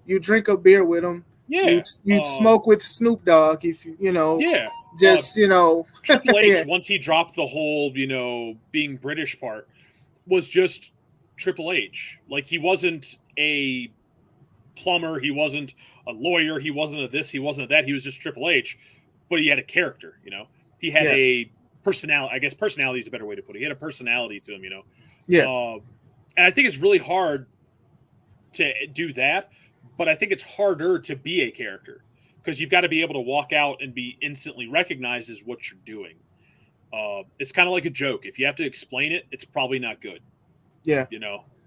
You drink a beer with him. Yeah, you'd smoke with Snoop Dogg if you know. Yeah, just Triple H once he dropped the whole being British part was just Triple H. Like, he wasn't a plumber, he wasn't a lawyer, he wasn't a this, he wasn't a that. He was just Triple H, but he had a character. He had a personality. I guess personality is a better way to put it. He had a personality to him. And I think it's really hard to do that. But I think it's harder to be a character because you've got to be able to walk out and be instantly recognized as what you're doing. It's kind of like a joke. If you have to explain it, it's probably not good. Yeah.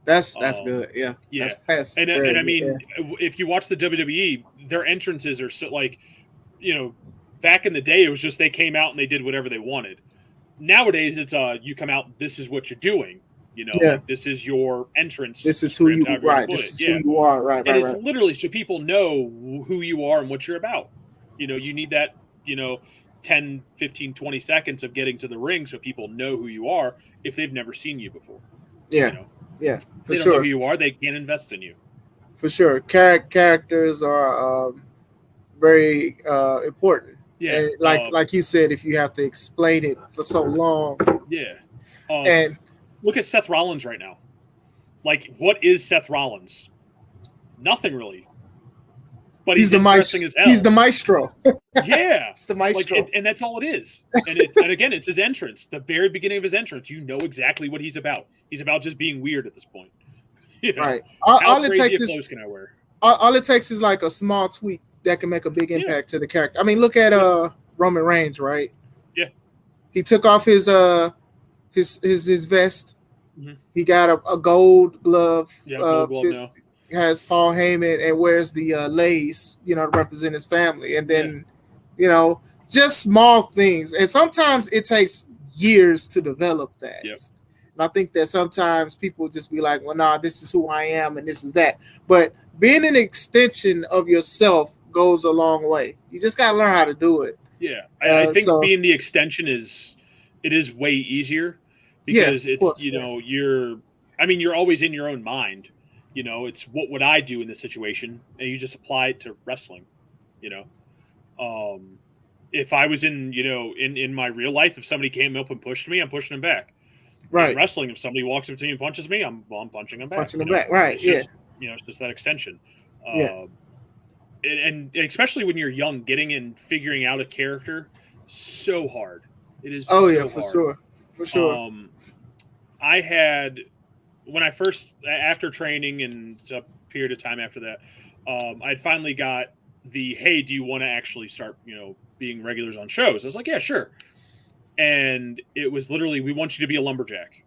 That's good. Yeah. Yeah. That's and I mean, if you watch the WWE, their entrances are so like, back in the day, it was just they came out and they did whatever they wanted. Nowadays, it's you come out, this is what you're doing. Like, this is your entrance. This is who you are. Right. This is who you are. Right. And it's literally so people know who you are and what you're about. You need that. 10, 15, 20 seconds of getting to the ring so people know who you are if they've never seen you before. Yeah. You know? Yeah. For They don't sure. know who you are, they can't invest in you. For sure. Characters are very important. Yeah. And like you said, if you have to explain it for so long. Yeah. And look at Seth Rollins right now. Like, what is Seth Rollins? Nothing really. But he's interesting as hell. He's the maestro. Yeah. It's the maestro. Like, and that's all it is. And again, it's his entrance. The very beginning of his entrance, you know exactly what he's about. He's about just being weird at this point. You know, right. All it takes is clothes can I wear? All it takes is like a small tweak that can make a big impact to the character. I mean, look at Roman Reigns, right? Yeah. He took off his vest. Mm-hmm. He got a gold glove. Yeah, gold glove now. Has Paul Heyman and wears the lace, to represent his family. And then, just small things. And sometimes it takes years to develop that. Yep. And I think that sometimes people just be like, well, nah, this is who I am and this is that. But being an extension of yourself goes a long way. You just got to learn how to do it. Yeah. I think being the extension is way easier because it's, you're always in your own mind. It's what would I do in this situation? And you just apply it to wrestling, if I was in my real life, if somebody came up and pushed me, I'm pushing them back. Right. In wrestling, if somebody walks up to me and punches me, I'm punching them back. Punching them back. Right. It's just, it's just that extension. And especially when you're young, getting and figuring out a character, so hard. It is. Oh, so yeah, hard. For sure. I had, when I first, after training and a period of time after that, I'd finally got hey, do you want to actually start, being regulars on shows? I was like, yeah, sure. And it was literally, we want you to be a lumberjack.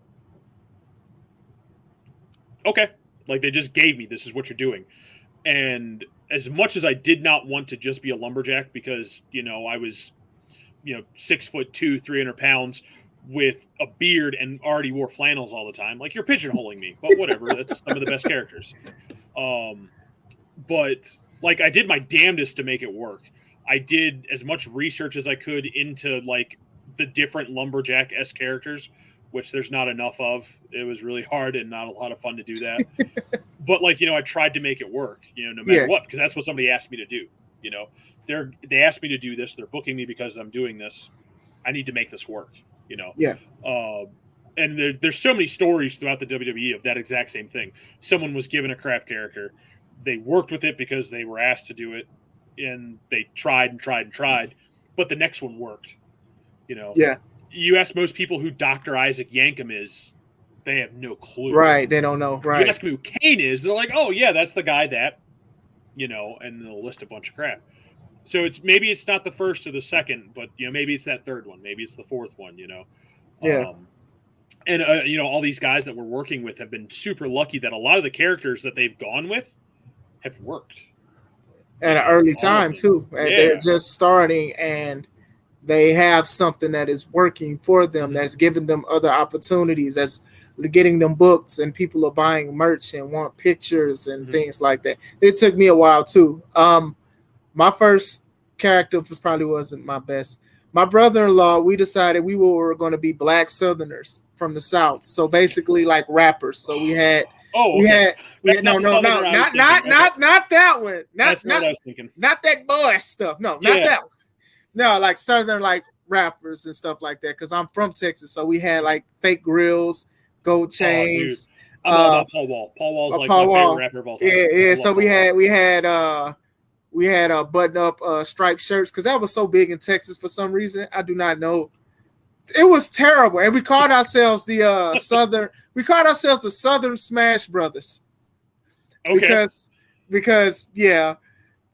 Okay. Like, they just gave me, this is what you're doing. And as much as I did not want to just be a lumberjack because, I was, 6'2", 300 pounds with a beard and already wore flannels all the time. Like, you're pigeonholing me, but whatever. That's some of the best characters. But like, I did my damnedest to make it work. I did as much research as I could into like the different lumberjack-esque characters, which there's not enough of. It was really hard and not a lot of fun to do that. But like, I tried to make it work, no matter what, because that's what somebody asked me to do. They asked me to do this. They're booking me because I'm doing this. I need to make this work, Yeah. And there's so many stories throughout the WWE of that exact same thing. Someone was given a crap character. They worked with it because they were asked to do it, and they tried and tried and tried, but the next one worked. Yeah. You ask most people who Dr. Isaac Yankem is, they have no clue. Right. They don't know. Right. You ask them who Kane is, they're like, oh, yeah, that's the guy that, and they'll list a bunch of crap. So maybe it's not the first or the second, but, maybe it's that third one. Maybe it's the fourth one, Yeah. And, all these guys that we're working with have been super lucky that a lot of the characters that they've gone with have worked. At an early time, too. And they're just starting, and they have something that is working for them, that's giving them other opportunities, that's getting them books, and people are buying merch and want pictures and things like that. It took me a while, too. My first character wasn't my best. My brother-in-law, we decided we were going to be black Southerners from the South. So basically like rappers. So we had not that one. That's not what I was thinking. Not that boy stuff. No, not that one. No, like Southern like rappers and stuff like that. Because I'm from Texas, so we had like fake grills, gold chains. I love Paul Wall. Paul Wall's like my favorite rapper of all time. Yeah. So we had button-up striped shirts because that was so big in Texas for some reason. I do not know. It was terrible, and we called ourselves the Southern. We called ourselves the Southern Smash Brothers. Okay. Because it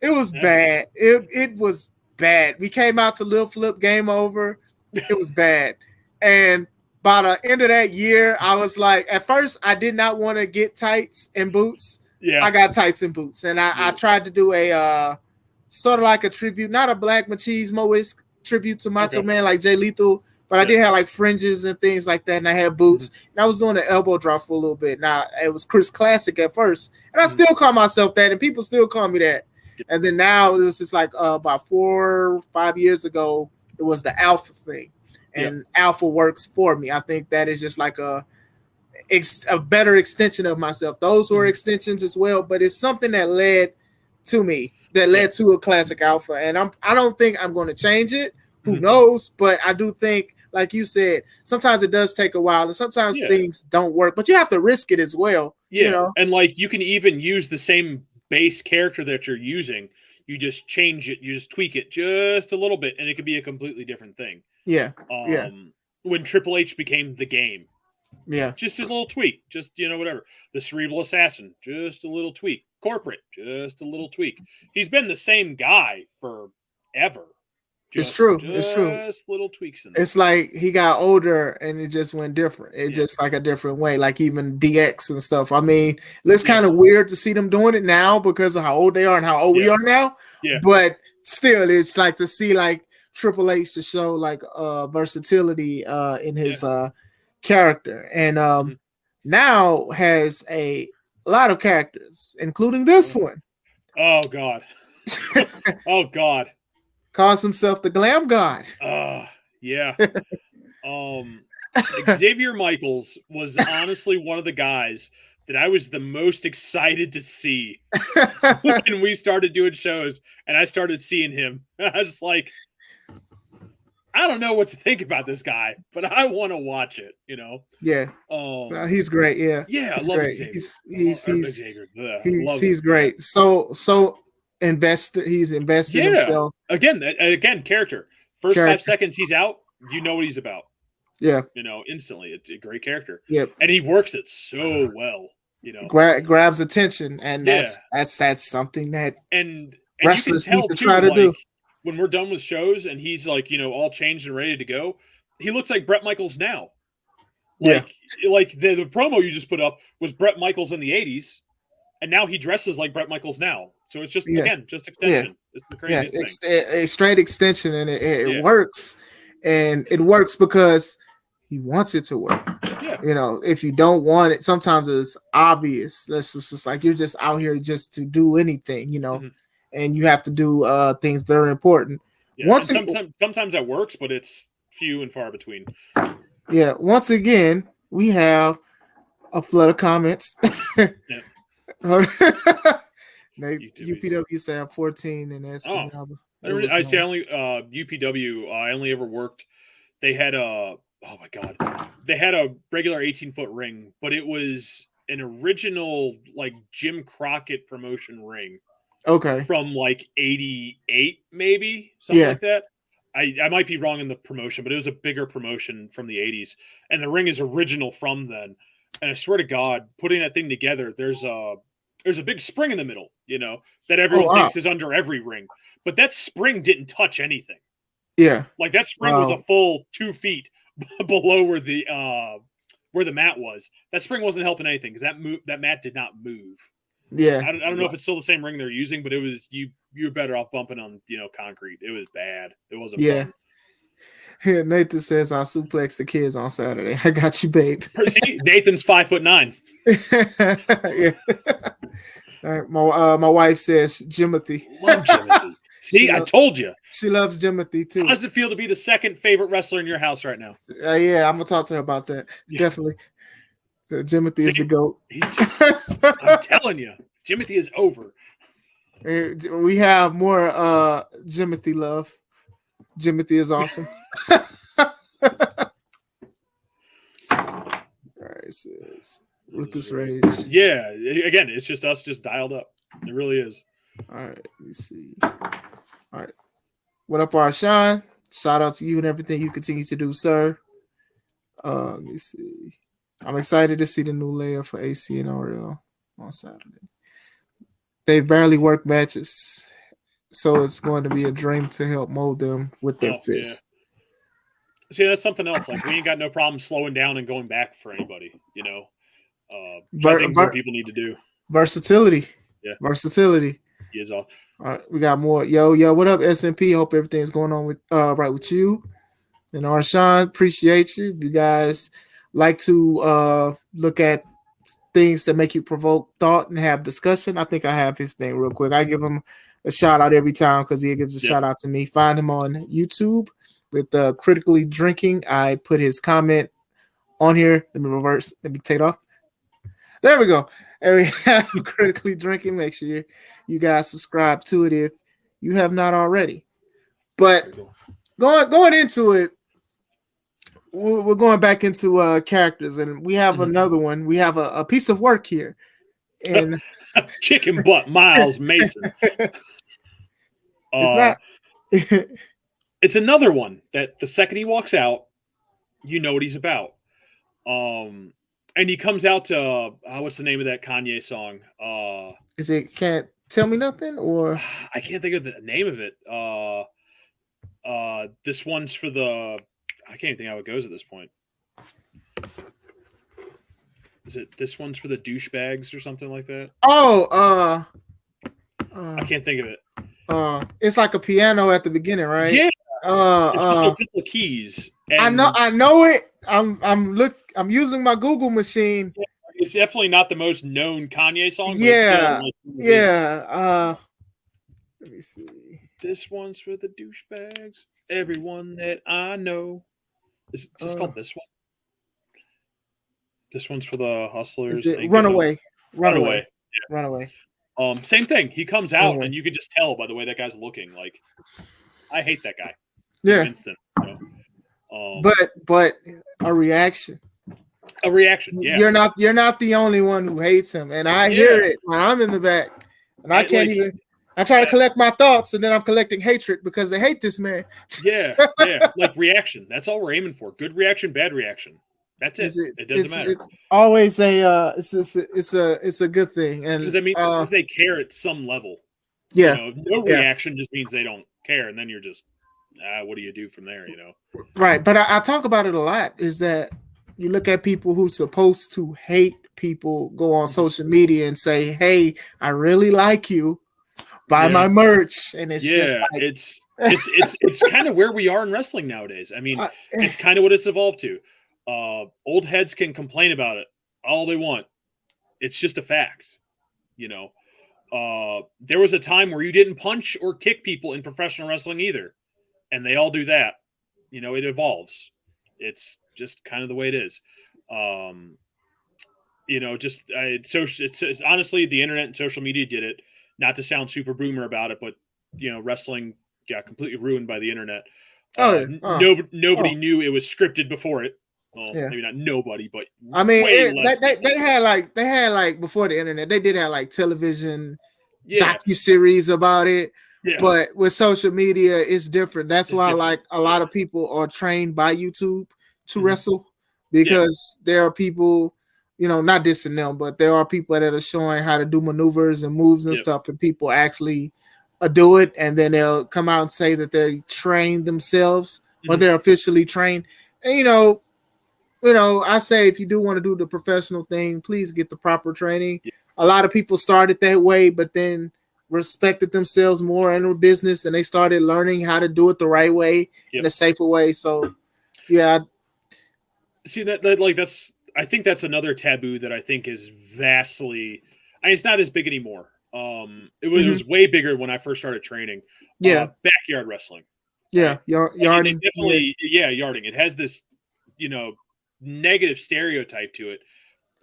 was bad. It was bad. We came out to Lil Flip Game Over. It was bad, and by the end of that year, I was like, at first, I did not want to get tights and boots. Yeah, I got tights and boots, and I tried to do a sort of like a tribute, not a Black Machismo-esque tribute to Macho Man like Jay Lethal, but I did have like fringes and things like that, and I had boots, and I was doing an elbow drop for a little bit. Now, it was Chris Classic at first, and I still call myself that, and people still call me that. And then now, it was just like about 4 or 5 years ago, it was the alpha thing, and alpha works for me. I think that is just like a better extension of myself. Those were extensions as well, but it's something that led to me, that led to a classic alpha, and I don't think I'm going to change it. Who knows? But I do think, like you said, sometimes it does take a while, and sometimes things don't work, but you have to risk it as well. Yeah, you know? And like you can even use the same base character that you're using. You just change it, you just tweak it just a little bit, and it could be a completely different thing. Yeah. When Triple H became the game. Yeah. Just a little tweak. Just, whatever. The Cerebral Assassin, just a little tweak. Corporate, just a little tweak. He's been the same guy forever. It's true. Just little tweaks in there. It's like he got older and it just went different. It's just like a different way. Like even DX and stuff. I mean, it's kind of weird to see them doing it now because of how old they are and how old we are now. Yeah. But still, it's like to see like Triple H to show like versatility in his character, and now has a lot of characters, including this one. Oh God. Oh God. Calls himself the Glam God. Yeah. Xavier Michaels was honestly one of the guys that I was the most excited to see when we started doing shows and I started seeing him. I was just like, I don't know what to think about this guy, but I want to watch it, Yeah. He's great. Yeah. Yeah, he's I love great. Xavier. He's great. So invested. He's invested himself. Again, character. First 5 seconds he's out, you know what he's about. Yeah. Instantly. It's a great character. Yep. And he works it so well. Grabs attention, and that's something that and wrestlers you can need to tell try to do. When we're done with shows and he's like, all changed and ready to go, he looks like Bret Michaels now. Like the promo you just put up was Bret Michaels in the 80s, and now he dresses like Bret Michaels now. So it's just just extension. It's the craziest thing. A straight extension, and it works, and it works because he wants it to work. Yeah. If you don't want it, sometimes it's obvious. That's just like you're just out here just to do anything, and you have to do things very important. Yeah. Sometimes that works, but it's few and far between. Yeah. Once again, we have a flood of comments. UPW said 14, and that's I only UPW. I only ever worked. They had a regular 18-foot ring, but it was an original like Jim Crockett promotion ring. Okay. From like 88, maybe something like that. I might be wrong in the promotion, but it was a bigger promotion from the 80s, and the ring is original from then. And I swear to God, putting that thing together, there's a big spring in the middle, that everyone thinks is under every ring, but that spring didn't touch anything. Yeah, like that spring was a full 2 feet below where the mat was. That spring wasn't helping anything because that mat did not move. Yeah, I don't know if it's still the same ring they're using, but it was you were better off bumping on concrete. It was bad. It wasn't fun. Yeah, Nathan says I'll suplex the kids on Saturday. I got you, babe. See, Nathan's 5'9". Yeah. All right, my wife says Jimothy. Love Jimothy. See, I told you. She loves Jimothy too. How does it feel to be the second favorite wrestler in your house right now? Yeah, I'm gonna talk to her about that. Yeah. Definitely. Jimothy is the GOAT. I'm telling you, Jimothy is over. We have more Jimothy love. Jimothy is awesome. All right, says Ruthless Rage. Yeah, again, it's just us just dialed up. It really is. All right, let me see. All right. What up, Arshawn? Shout out to you and everything you continue to do, sir. Let me see. I'm excited to see the new layer for AC and RL on Saturday. They've barely worked matches, so it's going to be a dream to help mold them with their fists. Yeah. See, that's something else. Like, we ain't got no problem slowing down and going back for anybody, I think more people need to do. Versatility. Yeah. Versatility. He is all. All right, we got more. Yo, what up, SMP? Hope everything's going on with right with you. And Arshawn, appreciate you. If you guys like to look at things that make you provoke thought and have discussion, I think I have his thing real quick. I give him a shout out every time because he gives a shout out to me. Find him on YouTube with critically drinking. I put his comment on here. Let me reverse. Let me take it off. There we go. And we have critically drinking. Make sure you guys subscribe to it if you have not already. But going into it, we're going back into characters, and we have another one. We have a piece of work here. And chicken butt Miles Mason. It's not. It's another one that the second he walks out, you know what he's about. And he comes out to what's the name of that Kanye song? Is it Can't Tell Me Nothing, or I can't think of the name of it. This one's for the. I can't even think how it goes at this point. Is it this one's for the douchebags or something like that? Oh, I can't think of it. It's like a piano at the beginning, right? Yeah. It's just a couple of keys. And I know it. I'm using my Google machine. It's definitely not the most known Kanye song. But Yeah. It's still Yeah. Let me see. This one's for the douchebags. Everyone that I know. Is it just called this one? This one's for the hustlers. Runaway. Yeah. Runaway. Same thing. He comes out and you can just tell by the way that guy's looking. Like, I hate that guy. Yeah. Instant. You know? But a reaction. A reaction. Yeah. You're not the only one who hates him, and I hear it when I'm in the back, and I can't even. I try to collect my thoughts, and then I'm collecting hatred because they hate this man. Yeah. Like reaction. That's all we're aiming for. Good reaction, bad reaction. That's it. It doesn't matter. It's always it's a good thing, and because I mean, if they care at some level, yeah, no reaction just means they don't care, and then you're just, what do you do from there? Right. But I talk about it a lot. Is that you look at people who's supposed to hate people go on social media and say, "Hey, I really like you. Buy my merch," and it's just like, it's kind of where we are in wrestling nowadays. I mean, it's kind of what it's evolved to. Old heads can complain about it all they want. It's just a fact, There was a time where you didn't punch or kick people in professional wrestling either, and they all do that. It evolves. It's just kind of the way it is. It's honestly the internet and social media did it. Not to sound super boomer about it, but wrestling got completely ruined by the internet. Nobody knew it was scripted before it. Well, maybe not nobody, but I mean, they had like before the internet, they did have like television docuseries about it. Yeah. But with social media, it's different. That's why like a lot of people are trained by YouTube to wrestle, because there are people, not dissing them, but there are people that are showing how to do maneuvers and moves and stuff, and people actually do it, and then they'll come out and say that they're trained themselves or they're officially trained. And I say if you do want to do the professional thing, please get the proper training. Yeah. A lot of people started that way, but then respected themselves more in their business, and they started learning how to do it the right way, in a safer way. So, yeah. See I think that's another taboo that I think is vastly. It's not as big anymore. It was way bigger when I first started training. Backyard wrestling. Yeah, yarding. Definitely, yarding. It has this, negative stereotype to it,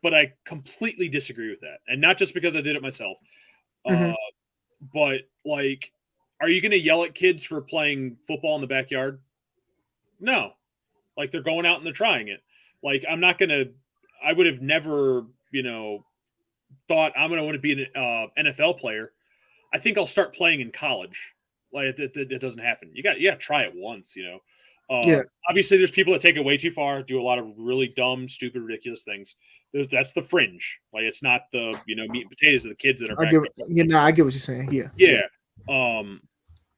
but I completely disagree with that, and not just because I did it myself. But like, are you going to yell at kids for playing football in the backyard? No, like they're going out and they're trying it. Like I would have never, thought I'm going to want to be an NFL player. I think I'll start playing in college. Like it doesn't happen. You got to try it once, Obviously there's people that take it way too far, do a lot of really dumb, stupid, ridiculous things. That's the fringe. Like it's not the, meat and potatoes of the kids that are. I get what you're saying. Yeah.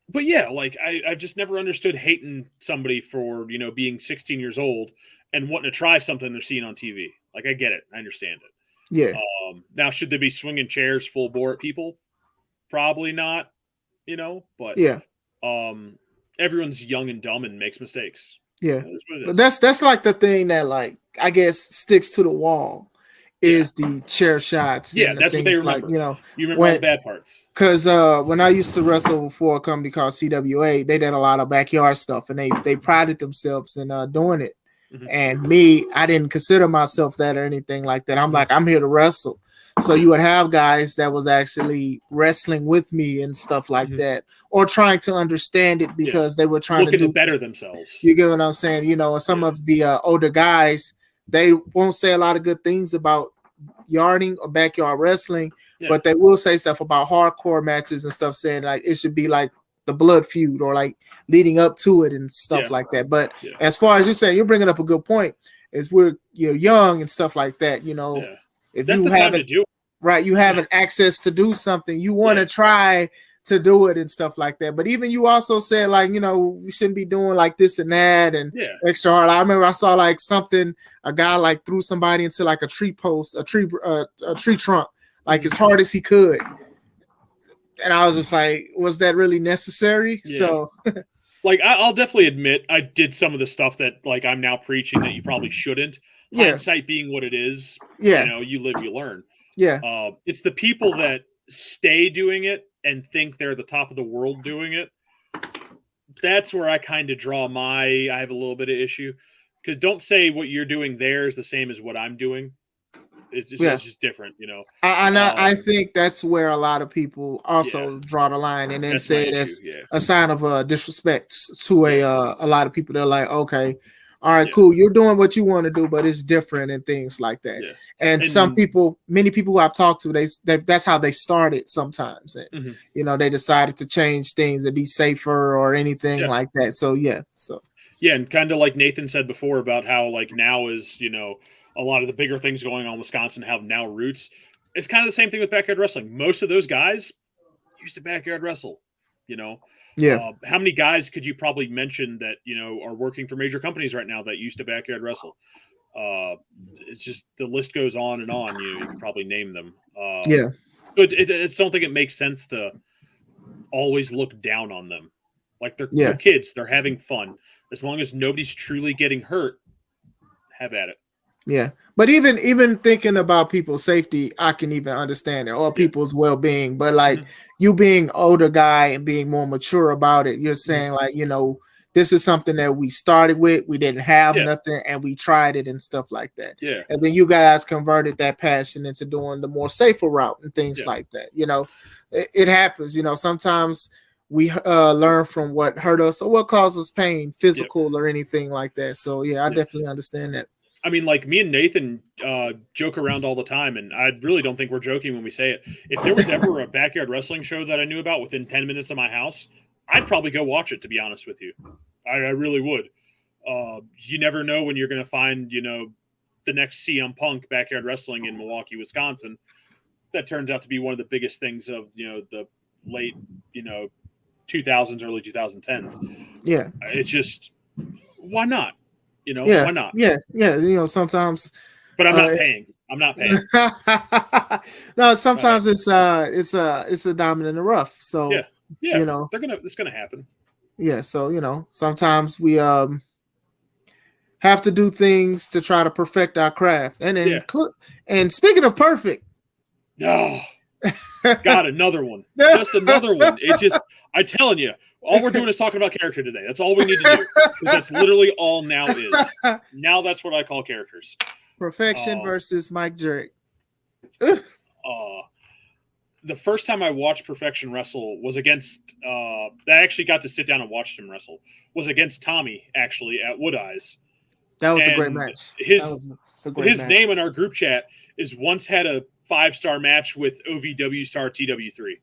But like I've just never understood hating somebody for, being 16 years old and wanting to try something they're seeing on TV. Like I get it. I understand it. Yeah. Now should they be swinging chairs full bore at people? Probably not, but everyone's young and dumb and makes mistakes. Yeah. But that's like the thing that like, I guess sticks to the wall is the chair shots Yeah, and the that's what they things like, remember. You remember all the bad parts. Because when I used to wrestle for a company called CWA, they did a lot of backyard stuff, and they prided themselves in doing it. Mhm. And me, I didn't consider myself that or anything like that. I'm like, I'm here to wrestle. So you would have guys that was actually wrestling with me and stuff like that, or trying to understand it because they were trying looking to better themselves. You get what I'm saying? You know, some of the older guys, they won't say a lot of good things about yarding or backyard wrestling, but they will say stuff about hardcore matches and stuff, saying like it should be like the blood feud or like leading up to it and stuff like that. But as far as you're saying, you're bringing up a good point. Is you're young and stuff like that. You know, if that's you the time haven't to do it. Right, you haven't access to do something, you want to try to do it and stuff like that. But even you also said like, you know, we shouldn't be doing like this and that and extra hard. I remember I saw like something, a guy like threw somebody into like a tree post, a tree trunk, like as hard as he could. And I was just like, was that really necessary? So like I'll definitely admit I did some of the stuff that like I'm now preaching that you probably shouldn't. Hindsight being what it is, you know, you live, you learn. It's the people that stay doing it and think they're the top of the world doing it. That's where I kind of draw I have a little bit of issue, because don't say what you're doing there is the same as what I'm doing. It's just different, you know. I think that's where a lot of people also draw the line and then say it as a sign of disrespect to a lot of people. They're like, okay, all right, cool, you're doing what you want to do, but it's different and things like that. And some people, many people who I've talked to, they that's how they started sometimes. And you know, they decided to change things to be safer or anything like that. So and kind of like Nathan said before about how like now is, you know, a lot of the bigger things going on in Wisconsin have now roots. It's kind of the same thing with backyard wrestling. Most of those guys used to backyard wrestle, you know. How many guys could you probably mention that, you know, are working for major companies right now that used to backyard wrestle? It's just the list goes on and on. You can probably name them. But I don't think it makes sense to always look down on them. Like they're kids, they're having fun. As long as nobody's truly getting hurt, have at it. But even thinking about people's safety, I can even understand it, or people's well-being. But like you being older guy and being more mature about it, you're saying like, you know, this is something that we started with, we didn't have nothing, and we tried it and stuff like that. And then you guys converted that passion into doing the more safer route and things like that. You know, it happens. You know, sometimes we learn from what hurt us or what caused us pain, physical or anything like that. So I definitely understand that. I mean, like me and Nathan joke around all the time, and I really don't think we're joking when we say it. If there was ever a backyard wrestling show that I knew about within 10 minutes of my house, I'd probably go watch it, to be honest with you. I really would. You never know when you're going to find, you know, the next CM Punk backyard wrestling in Milwaukee, Wisconsin. That turns out to be one of the biggest things of, you know, the late, you know, 2000s, early 2010s. It's just, why not? You know, why not? You know, sometimes. But I'm not paying. I'm not paying. No, sometimes it's a diamond in the rough. So you know, it's gonna happen. So you know, sometimes we have to do things to try to perfect our craft. And then and speaking of perfect, got another one. Just another one. It just, I'm telling you, all we're doing is talking about character today. That's all we need to do. That's literally all now is. Now that's what I call characters. Perfection versus Mike Jerick. The first time I watched Perfection wrestle was against, I actually got to sit down and watch him wrestle, was against Tommy, actually, at Wood Eyes. That was a great match. His name in our group chat is once had a 5-star match with OVW star TW3.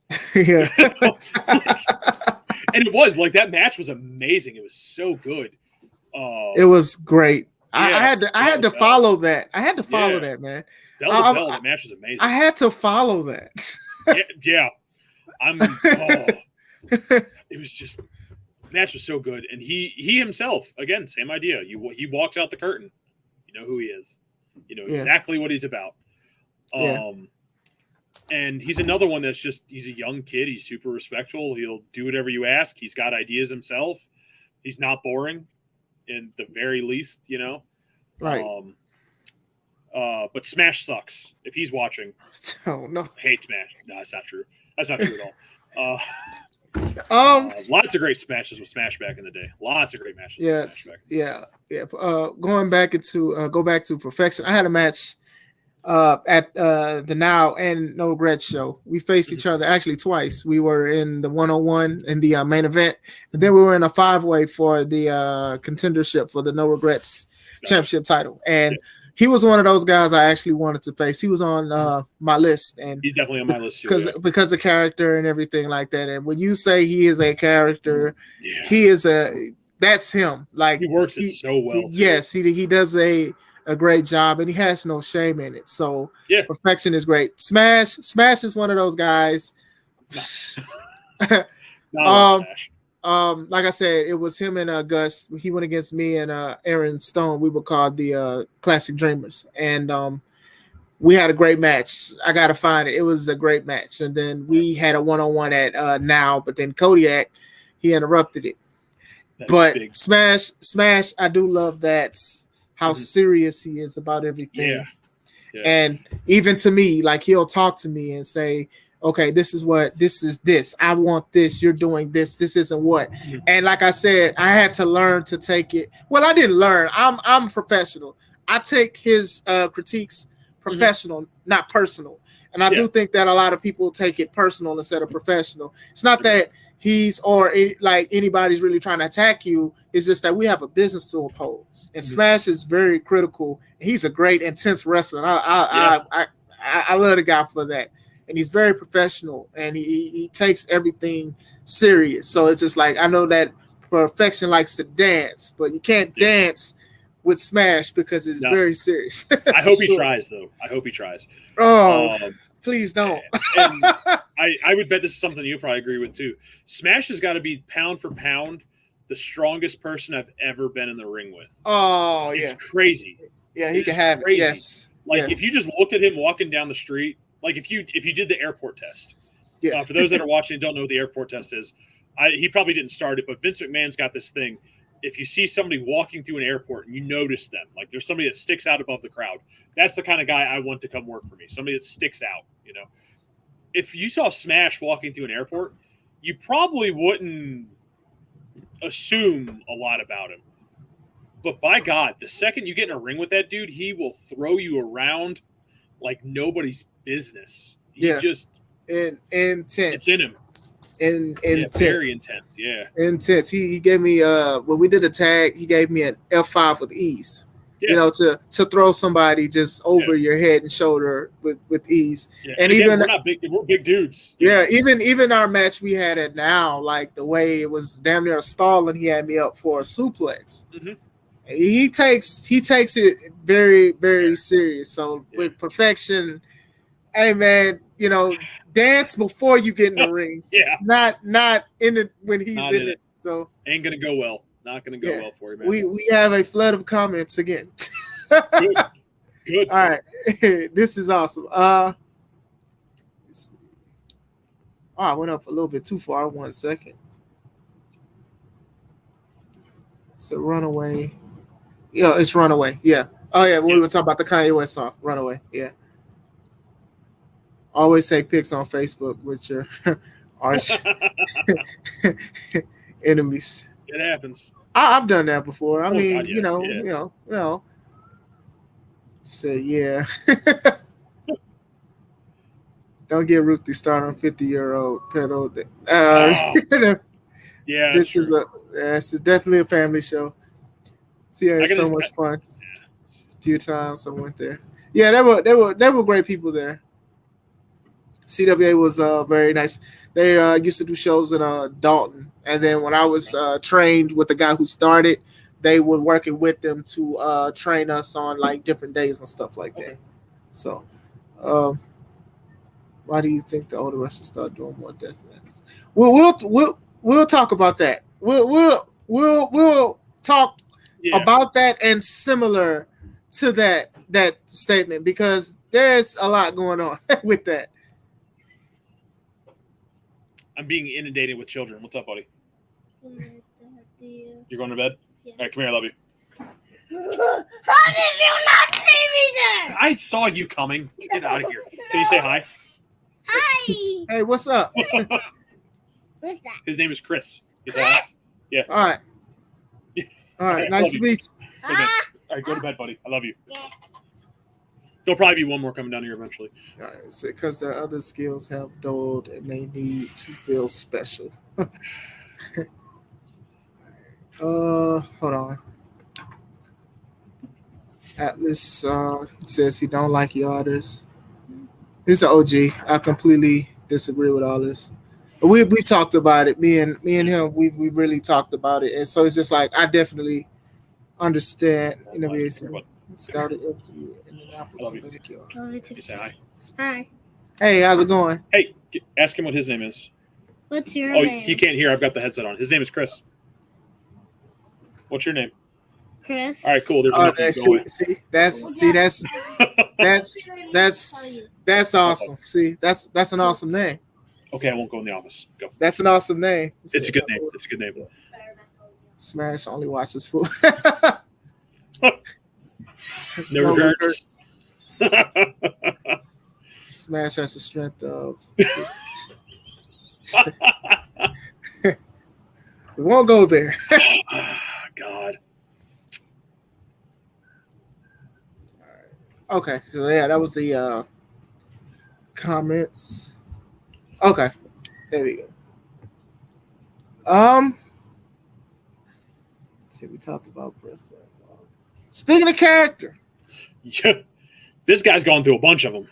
And it was like that match was amazing. It was so good. It was great. I had to follow that. I had to follow that, man. That match was amazing. I had to follow that. It was just, the match was so good. And he himself, again, same idea. He walks out the curtain. You know who he is. You know exactly what he's about. And he's another one that's just, he's a young kid. He's super respectful. He'll do whatever you ask. He's got ideas himself. He's not boring in the very least, you know. Right. But Smash sucks. If he's watching, Oh no. hate Smash. No, that's not true. That's not true at all. Lots of great matches with Smash back in the day. Lots of great matches. Yes, with Smash back. yeah. Going back into go back to Perfection. I had a match at the Now and No Regrets show. We faced each other actually twice. We were in the 101 in the main event, and then we were in a 5-way for the contendership for the No Regrets championship title. And he was one of those guys I actually wanted to face. He was on my list, and he's definitely on my list too. Because of character and everything like that. And when you say he is a character, he is that's him. Like he works it so well. Yes, he does a great job, and he has no shame in it. So Perfection is great. Smash is one of those guys. Smash. Like I said, it was him and Gus. He went against me and Aaron Stone. We were called the Classic Dreamers, and we had a great match. I gotta find it. It was a great match, and then we had a 1-on-1 at Now, but then Kodiak, he interrupted it. But big. Smash, I do love that how serious he is about everything. Yeah. And even to me, like he'll talk to me and say, okay, this is this. I want this. You're doing this. This isn't what. And like I said, I had to learn to take it. Well, I didn't learn. I'm a professional. I take his critiques professional, not personal. And I do think that a lot of people take it personal instead of professional. It's not that he's or like anybody's really trying to attack you. It's just that we have a business to uphold. And Smash is very critical. He's a great, intense wrestler. I love the guy for that. And he's very professional, and he takes everything serious. So it's just like, I know that Perfection likes to dance, but you can't dance with Smash because it's very serious. I hope he tries, though. I hope he tries. Oh, please don't. And I would bet this is something you'll probably agree with, too. Smash has got to be, pound for pound, the strongest person I've ever been in the ring with. Oh, it's crazy. Yeah, he can have it. Yes. Like, if you just looked at him walking down the street, like if you did the airport test, for those that are watching and don't know what the airport test is, he probably didn't start it, but Vince McMahon's got this thing. If you see somebody walking through an airport and you notice them, like there's somebody that sticks out above the crowd, that's the kind of guy I want to come work for me. Somebody that sticks out, you know. If you saw Smash walking through an airport, you probably wouldn't assume a lot about him. But by God, the second you get in a ring with that dude, he will throw you around like nobody's business. He's just intense. It's in him. Intense. Very intense. Yeah. Intense. He gave me when we did a tag, he gave me an F5 with ease. Yeah. You know, to throw somebody just over your head and shoulder with ease. Yeah. And again, even we're not big, we're big dudes. Yeah, even our match we had at Now, like the way it was damn near a stall and he had me up for a suplex. He takes it very, very serious. So with Perfection, hey man, you know, dance before you get in the ring. Not in it when he's not in it. So ain't gonna go well. Not gonna go well for you, man. We have a flood of comments again. Good. All right. This is awesome. I went up a little bit too far. 1 second. It's a Runaway. Yeah, it's Runaway. Yeah. Oh yeah, we were talking about the Kanye West song, Runaway. Yeah. Always take pics on Facebook with your arch enemies. It happens. I've done that before. I mean, God, you know. Say Don't get Ruthie started on 50-year-old pedal. This is definitely a family show. So yeah, it's so much fun. A few times I went there. Yeah, there were great people there. CWA was very nice. They used to do shows in Dalton, and then when I was trained with the guy who started, they were working with them to train us on like different days and stuff like that. So, why do you think the older wrestlers start doing more death matches? We'll talk about that. We'll talk about that and similar to that statement because there's a lot going on with that. I'm being inundated with children. What's up, buddy? You're going to bed? Yeah. All right, come here. I love you. How did you not see me there? I saw you coming. Get out of here. Can you say hi? Hi. Hey, what's up? Who's that? His name is Chris. Is Chris? that? Yeah. All right. All right. Nice to meet you. Hey, man. All right, go to bed, buddy. I love you. Yeah. There'll probably be one more coming down here eventually. Because their other skills have dulled and they need to feel special. Hold on. Atlas says he don't like your orders. He's an OG. I completely disagree with all this. We've talked about it. Me and him, we really talked about it. And so it's just like I definitely understand in the reason scouted after you in the opposite backyard. You say hi. Hi. Hey, how's it going? Hey, ask him what his name is. What's your Oh, name? he can't hear. I've got the headset on. His name is Chris. What's your name? Chris. All right, cool. There's see, that's awesome. See, that's an awesome name. Okay, I won't go in the office. Go. That's an awesome name. It's a good name. It's a good name. Smash only watches food. No regrets. Smash has the strength of. We won't go there. God. Okay, so yeah, that was the comments. Okay, there we go. Let's see, we talked about Preston. Speaking of character, Yeah, this guy's gone through a bunch of them.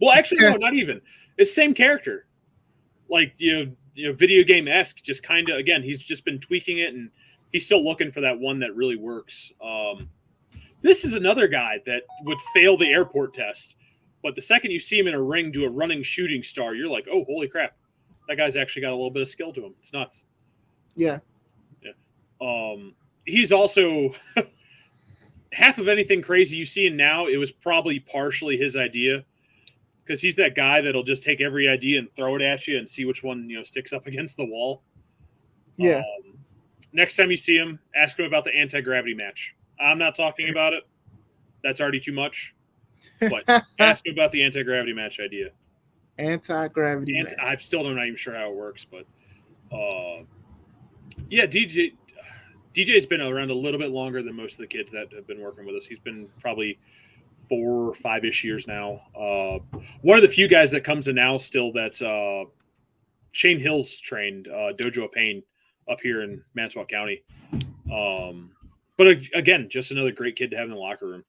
Well, actually, no, not even. It's same character, like video game-esque. Just kind of again, he's just been tweaking it, and he's still looking for that one that really works. This is another guy that would fail the airport test, but the second you see him in a ring do a running shooting star, you're like, oh, holy crap, that guy's actually got a little bit of skill to him. It's nuts. yeah. He's also half of anything crazy you see in now. It was probably partially his idea, because he's that guy that'll just take every idea and throw it at you and see which one sticks up against the wall. Yeah. Next time you see him, ask him about the anti-gravity match. I'm not talking about it. That's already too much. But ask him about the anti-gravity match idea. Anti-gravity match. I'm still not even sure how it works, but yeah, DJ's been around a little bit longer than most of the kids that have been working with us. He's been probably 4 or 5-ish years now. One of the few guys that comes in now still that's Shane Hill's trained, Dojo of Pain up here in Manitowoc County. But again, just another great kid to have in the locker room.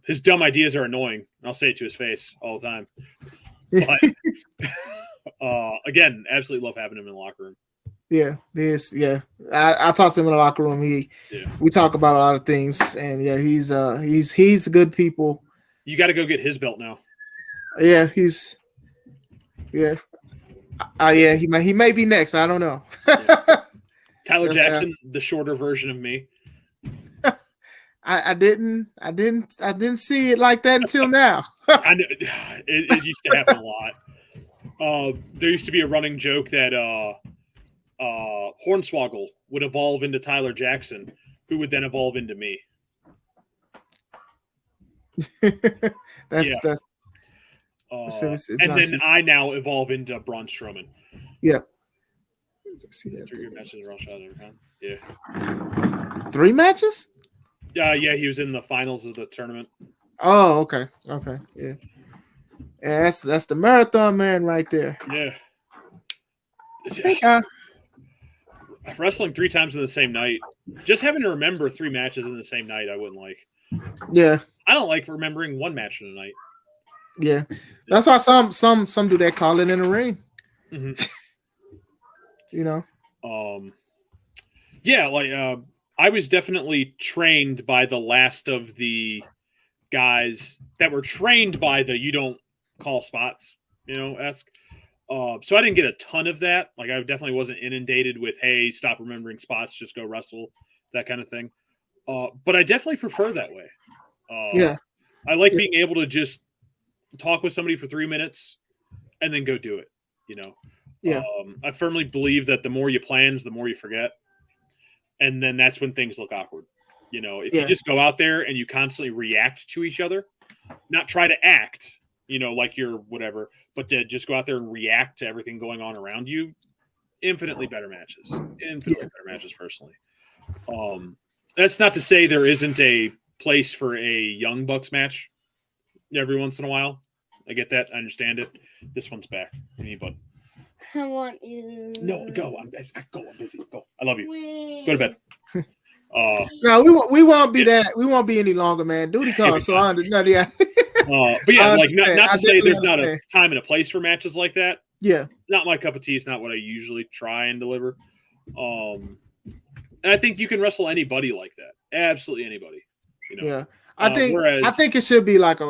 His dumb ideas are annoying. I'll say it to his face all the time. But again, absolutely love having him in the locker room. Yeah, I talked to him in the locker room. We talk about a lot of things, and yeah, he's good people. You got to go get his belt now. Yeah, he may be next. I don't know. Yeah. Tyler Jackson, the shorter version of me. I didn't see it like that until now. I know it used to happen a lot. There used to be a running joke that Hornswoggle would evolve into Tyler Jackson, who would then evolve into me. That's and then I now evolve into Braun Strowman. Yeah. See that 3 matches around shot every time. Yeah. 3 matches? Yeah, he was in the finals of the tournament. Oh, okay. Yeah. Yeah, that's the marathon man right there. Yeah. Wrestling 3 times in the same night. Just having to remember 3 matches in the same night, I wouldn't like. Yeah. I don't like remembering 1 match in a night. Yeah. That's why some do that, call it in the ring. Mm-hmm. Yeah, like I was definitely trained by the last of the guys that were trained by the you don't call spots, esque. So I didn't get a ton of that. Like I definitely wasn't inundated with, hey, stop remembering spots, just go wrestle, that kind of thing. But I definitely prefer that way. Yeah. I like being able to just talk with somebody for 3 minutes and then go do it, Yeah. I firmly believe that the more you plan, the more you forget. And then that's when things look awkward. You know, if Yeah. you just go out there and you constantly react to each other, not try to act, you know, like you're whatever, but to just go out there and react to everything going on around you, infinitely better matches. Infinitely better matches, personally. That's not to say there isn't a place for a Young Bucks match every once in a while. I get that. I understand it. This one's back. Anybody? I want you. No, go. I'm busy. Go. I love you. Go to bed. No, we won't be that. We won't be any longer, man. Duty call. So I understand. Yeah. But yeah, like not to say there's not a understand. time and a place for matches like that. Yeah. Not my cup of tea. It's not what I usually try and deliver. And I think you can wrestle anybody like that. Absolutely anybody. You know. Yeah. I think it should be like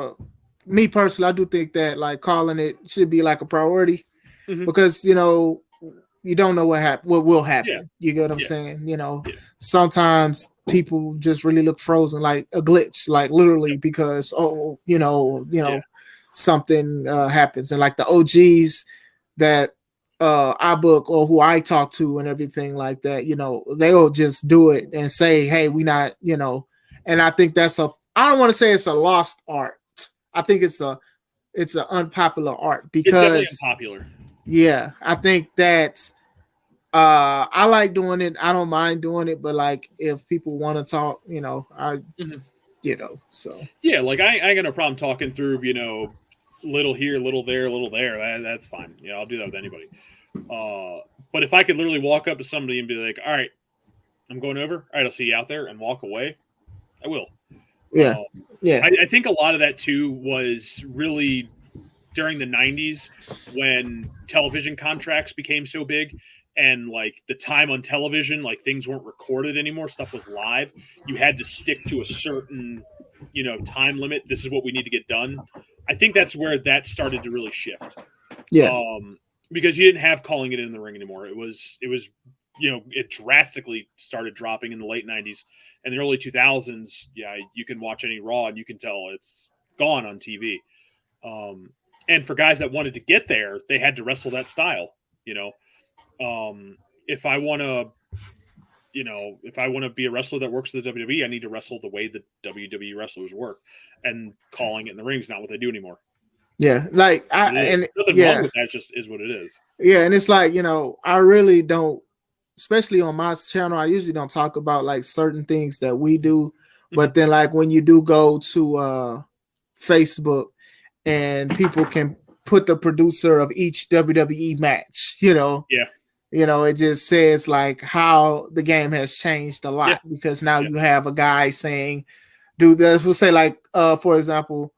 me personally, I do think that like calling it should be like a priority because you know you don't know what will happen. Yeah. You get what I'm saying? You know, sometimes people just really look frozen, like a glitch, like literally because something happens, and like the OGs that I book or who I talk to and everything like that, you know, they'll just do it and say, hey, we not, you know, and I think I don't want to say it's a lost art. I think it's an unpopular art because it's definitely unpopular. Yeah, I think that I like doing it. I don't mind doing it, but like if people want to talk, you know, you know, so yeah, like I ain't got no problem talking through, you know, little here, little there, little there. That's fine. Yeah, I'll do that with anybody. But if I could literally walk up to somebody and be like, all right, I'm going over. All right, I'll see you out there, and walk away, I will. Yeah. I think a lot of that too was really during the 90s when television contracts became so big, and like the time on television, like things weren't recorded anymore. Stuff was live. You had to stick to a certain, you know, time limit. This is what we need to get done. I think that's where that started to really shift. Yeah. Because you didn't have calling it in the ring anymore. It was, you know, it drastically started dropping in the late 90s and the early 2000s. Yeah, you can watch any Raw and you can tell it's gone on TV. And for guys that wanted to get there, they had to wrestle that style, you know. If I want to be a wrestler that works for the WWE, I need to wrestle the way the WWE wrestlers work, and calling it in the ring is not what they do anymore. Yeah, like nothing wrong with that. Just is what it is. Yeah, and it's like, you know, I really don't, especially on my channel, I usually don't talk about like certain things that we do, but then like when you do go to Facebook and people can put the producer of each WWE match, you know. Yeah. You know, it just says like how the game has changed a lot because now you have a guy saying, do this. We'll say like, for example,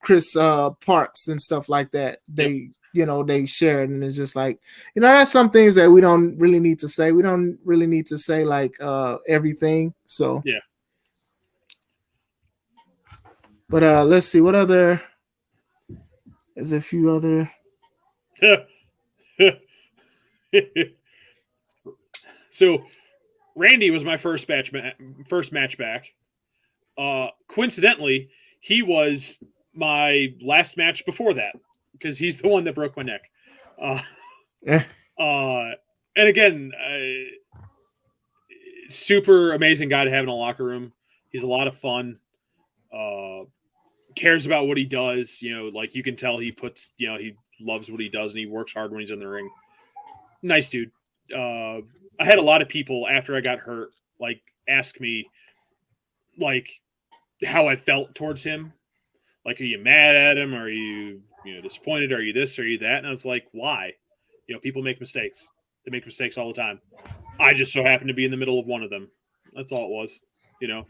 Chris Parks and stuff like that. They, you know, they share it, and it's just like, you know, that's some things that we don't really need to say. We don't really need to say like everything. So yeah. But let's see what other. There's a few other. So, Randy was my first match back. Coincidentally, he was my last match before that because he's the one that broke my neck. And again, super amazing guy to have in a locker room. He's a lot of fun. Cares about what he does. You know, like you can tell he puts, you know, he loves what he does and he works hard when he's in the ring. Nice dude. I had a lot of people after I got hurt, like ask me like how I felt towards him. Like, are you mad at him? Are you disappointed? Are you this? Are you that? And I was like, why? You know, people make mistakes. They make mistakes all the time. I just so happened to be in the middle of one of them. That's all it was, you know.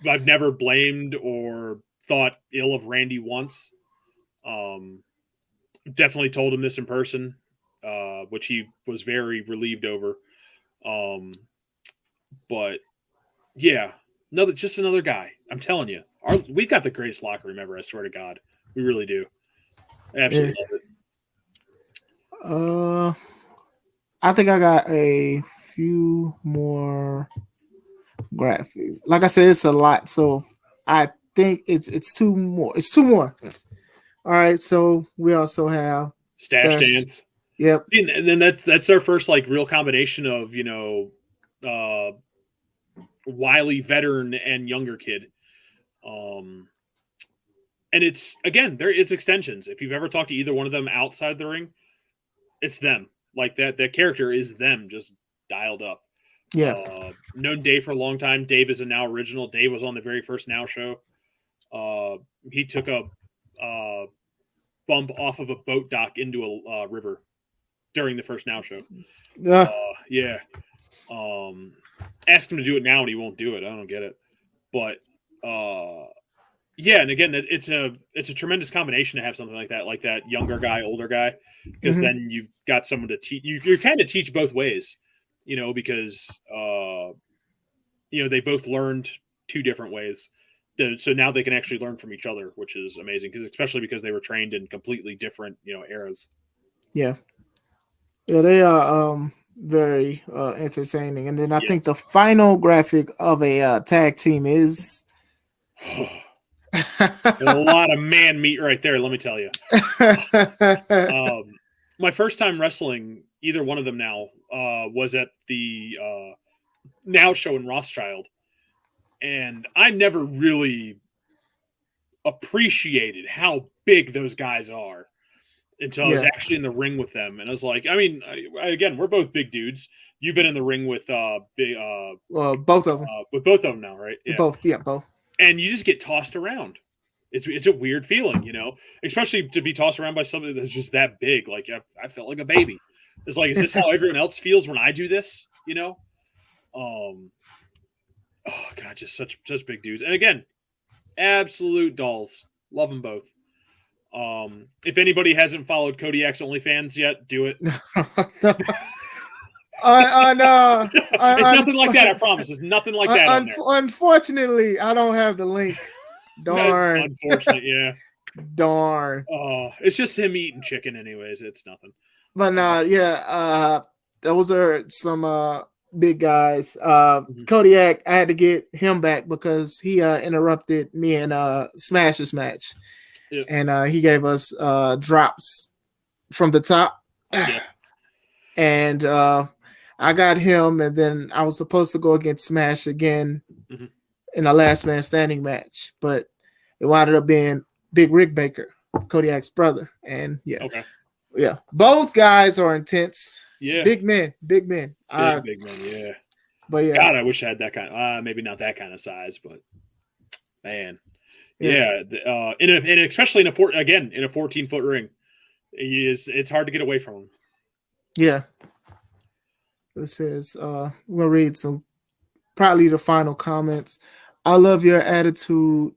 I've never blamed or thought ill of Randy once. Definitely told him this in person. Which he was very relieved over. But yeah, just another guy. I'm telling you, we've got the greatest locker room ever. I swear to God, we really do. I absolutely love it. I think I got a few more graphics. Like I said, it's a lot, so I think it's two more. It's two more. All right, so we also have Stash Dance. Yep. And then that's our first like real combination of, you know, wily veteran and younger kid. And it's it's extensions. If you've ever talked to either one of them outside the ring, it's them. Like that character is them, just dialed up. Yeah. Known Dave for a long time. Dave is a Now original. Dave was on the very first Now show. He took a bump off of a boat dock into a river during the first Now show. Yeah. Asked him to do it now and he won't do it. I don't get it. But yeah, and again, it's a tremendous combination to have something like that younger guy, older guy, because then you've got someone to teach. You kind of teach both ways, because they both learned two different ways. So now they can actually learn from each other, which is amazing, especially because they were trained in completely different eras. Yeah, they are very entertaining. And then I think the final graphic of a tag team is a lot of man meat right there, let me tell you. My first time wrestling either one of them now was at the Now show in Rothschild, and I never really appreciated how big those guys are until I was actually in the ring with them. And I was like, again, we're both big dudes. You've been in the ring with both of them. With both of them now, right? Yeah. Both. And you just get tossed around. It's a weird feeling, especially to be tossed around by somebody that's just that big. Like I felt like a baby. It's like, is this how everyone else feels when I do this? Oh God, just such big dudes. And again, absolute dolls. Love them both. If anybody hasn't followed Kodiak's OnlyFans yet, do it. No. It's nothing like that, I promise. It's nothing like that on there. Unfortunately, I don't have the link. Darn. Unfortunate, yeah. Darn. It's just him eating chicken anyways. It's nothing. But those are some big guys. Kodiak, I had to get him back because he interrupted me in Smash's match. Yep. And he gave us drops from the top. Yep. And I got him, and then I was supposed to go against Smash again in a last man standing match, but it wound up being Big Rick Baker, Kodiak's brother. And both guys are intense. Yeah, big men. Big men, yeah. But yeah, God, I wish I had that kind. Maybe not that kind of size, but man, yeah. And especially in a 14-foot ring, it's hard to get away from him. Yeah. This says, we'll read probably the final comments. I love your attitude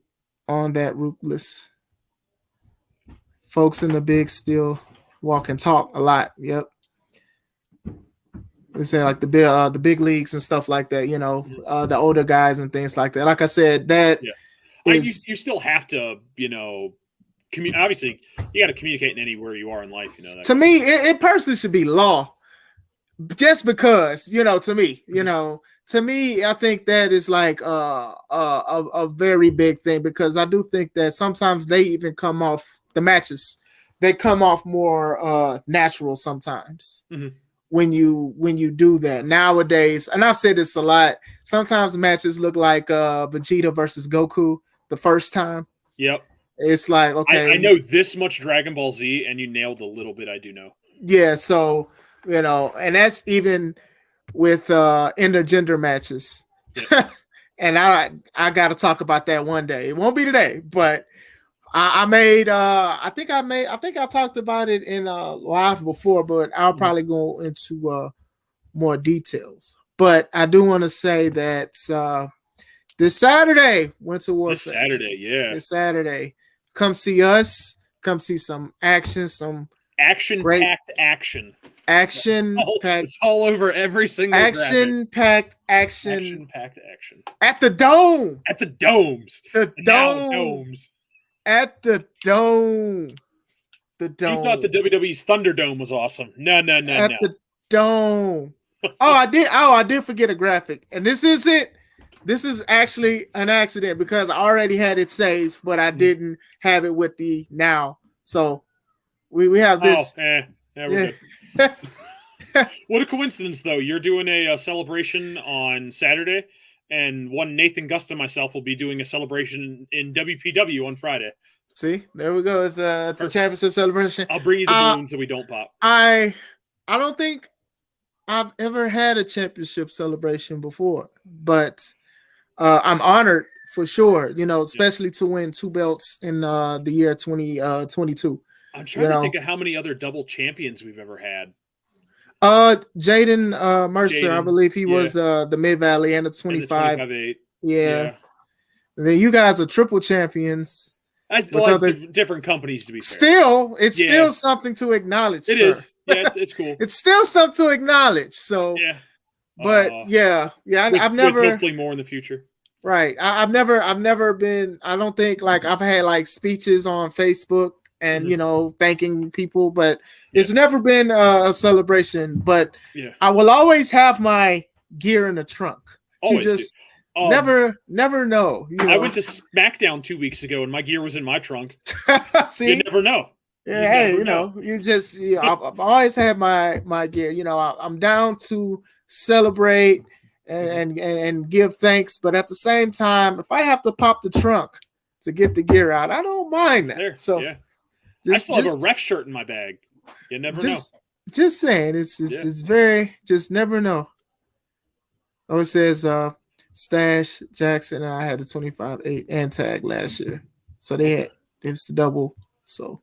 on that, Ruthless. Folks in the big still walk and talk a lot. Yep. They say like the big leagues and stuff like that, the older guys and things like that. Like I said, that is, you still have to, obviously you got to communicate in anywhere you are in life, to me, it personally should be law. Just because, to me, I think that is like a very big thing, because I do think that sometimes they even come off the matches. They come off more natural sometimes when you do that nowadays. And I've said this a lot. Sometimes matches look like Vegeta versus Goku the first time. Yep. It's like, okay, I know this much Dragon Ball Z, and you nailed the little bit I do know. Yeah, so and that's even with intergender matches. Yep. And I got to talk about that one day. It won't be today, but I think I talked about it in live before, but I'll probably go into more details. But I do want to say that this Saturday, Winter Warfare. This Saturday, come see us. Come see some action, action-packed action. Action-packed. It's all over every single action-packed action. Action-packed action. At the Dome. At the domes. The Dome. Domes. At the Dome. The Dome. You thought the WWE's Thunderdome was awesome. No. At the Dome. I did forget a graphic. And this is it. This is actually an accident because I already had it saved, but I didn't have it with the Now. So we have this. We're good. What a coincidence, though. You're doing a celebration on Saturday, And one Nathan Gust and myself will be doing a celebration in WPW on Friday. See, there we go. It's a championship celebration. I'll bring you the balloons that we don't pop. I don't think I've ever had a championship celebration before, but I'm honored for sure. You know, especially to win 2 belts in the year 2022. I'm trying to think of how many other double champions we've ever had. Jaden Mercer, I believe he was the Mid Valley and the 25. And the 25-8. Yeah. And then you guys are triple champions. Different companies, to be fair. Still, it's still something to acknowledge. It is. Yeah, it's cool. It's still something to acknowledge. So, but I've never. Hopefully, more in the future. Right. I've never been. I don't think like I've had like speeches on Facebook and you know thanking people, but it's never been a celebration. But I will always have my gear in the trunk. Always. You just never know. You know. I went to SmackDown 2 weeks ago, and my gear was in my trunk. See, you never know. Yeah, hey, you know, you just I've always had my gear. You know, I'm down to celebrate and give thanks, but at the same time, if I have to pop the trunk to get the gear out, I don't mind that. There. So I still have a ref shirt in my bag. You never know. Just saying, it's very just never know. Oh, it says Stash Jackson and I had the 25-8 and tag last year, so it's the double. So.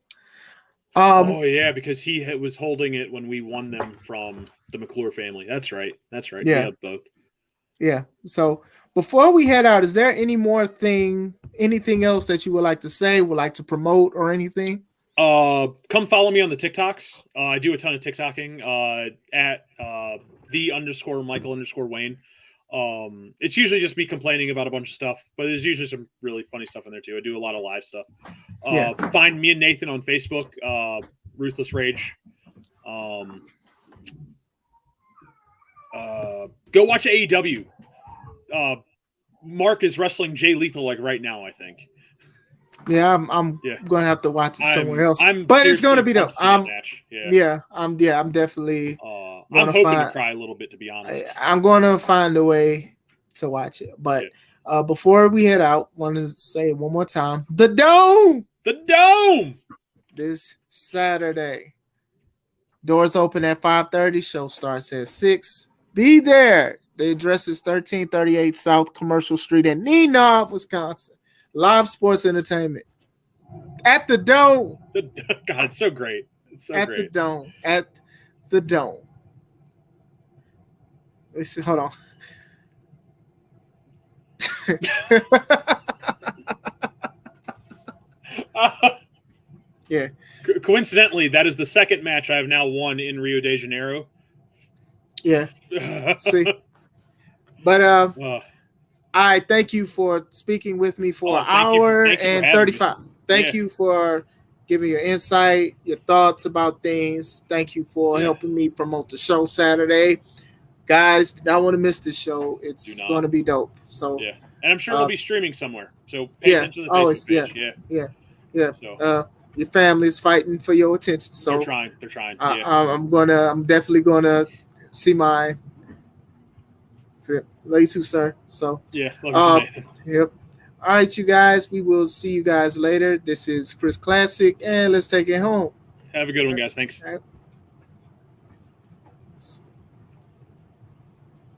Because he was holding it when we won them from the McClure family. That's right. Yeah, both. Yeah. So before we head out, is there anything else that you would like to say, would like to promote, or anything? Come follow me on the TikToks. I do a ton of TikToking at _Michael_Wayne. It's usually just me complaining about a bunch of stuff, but there's usually some really funny stuff in there too. I do a lot of live stuff. Find me and Nathan on Facebook, Ruthless Rage. Go watch AEW. Mark is wrestling Jay Lethal like right now, I think. Yeah, I'm going to have to watch it somewhere else. But it's going to be dope. I'm definitely. I'm hoping to cry a little bit, to be honest. I'm going to find a way to watch it. But before we head out, I want to say one more time: the Dome. This Saturday. Doors open at 5:30. Show starts at 6. Be there. The address is 1338 South Commercial Street in NOW, Wisconsin. Live sports entertainment at the Dome. God, it's so great. It's so great. The Dome. At the Dome. Let's see. Hold on. Yeah. Coincidentally, that is the second match I have now won in Rio de Janeiro. Yeah. See. But I thank you for speaking with me for an hour and 35. Thank you for giving your insight, your thoughts about things. Thank you for helping me promote the show Saturday. Guys, do not want to miss this show. It's going to be dope. So and I'm sure it'll be streaming somewhere. So pay attention to the Facebook page. Yeah. So your family's fighting for your attention. So they're trying. I'm definitely gonna see my love you too, sir. So love you, yep. All right, you guys. We will see you guys later. This is Chris Classic, and let's take it home. Have a good one, guys. Thanks. All right.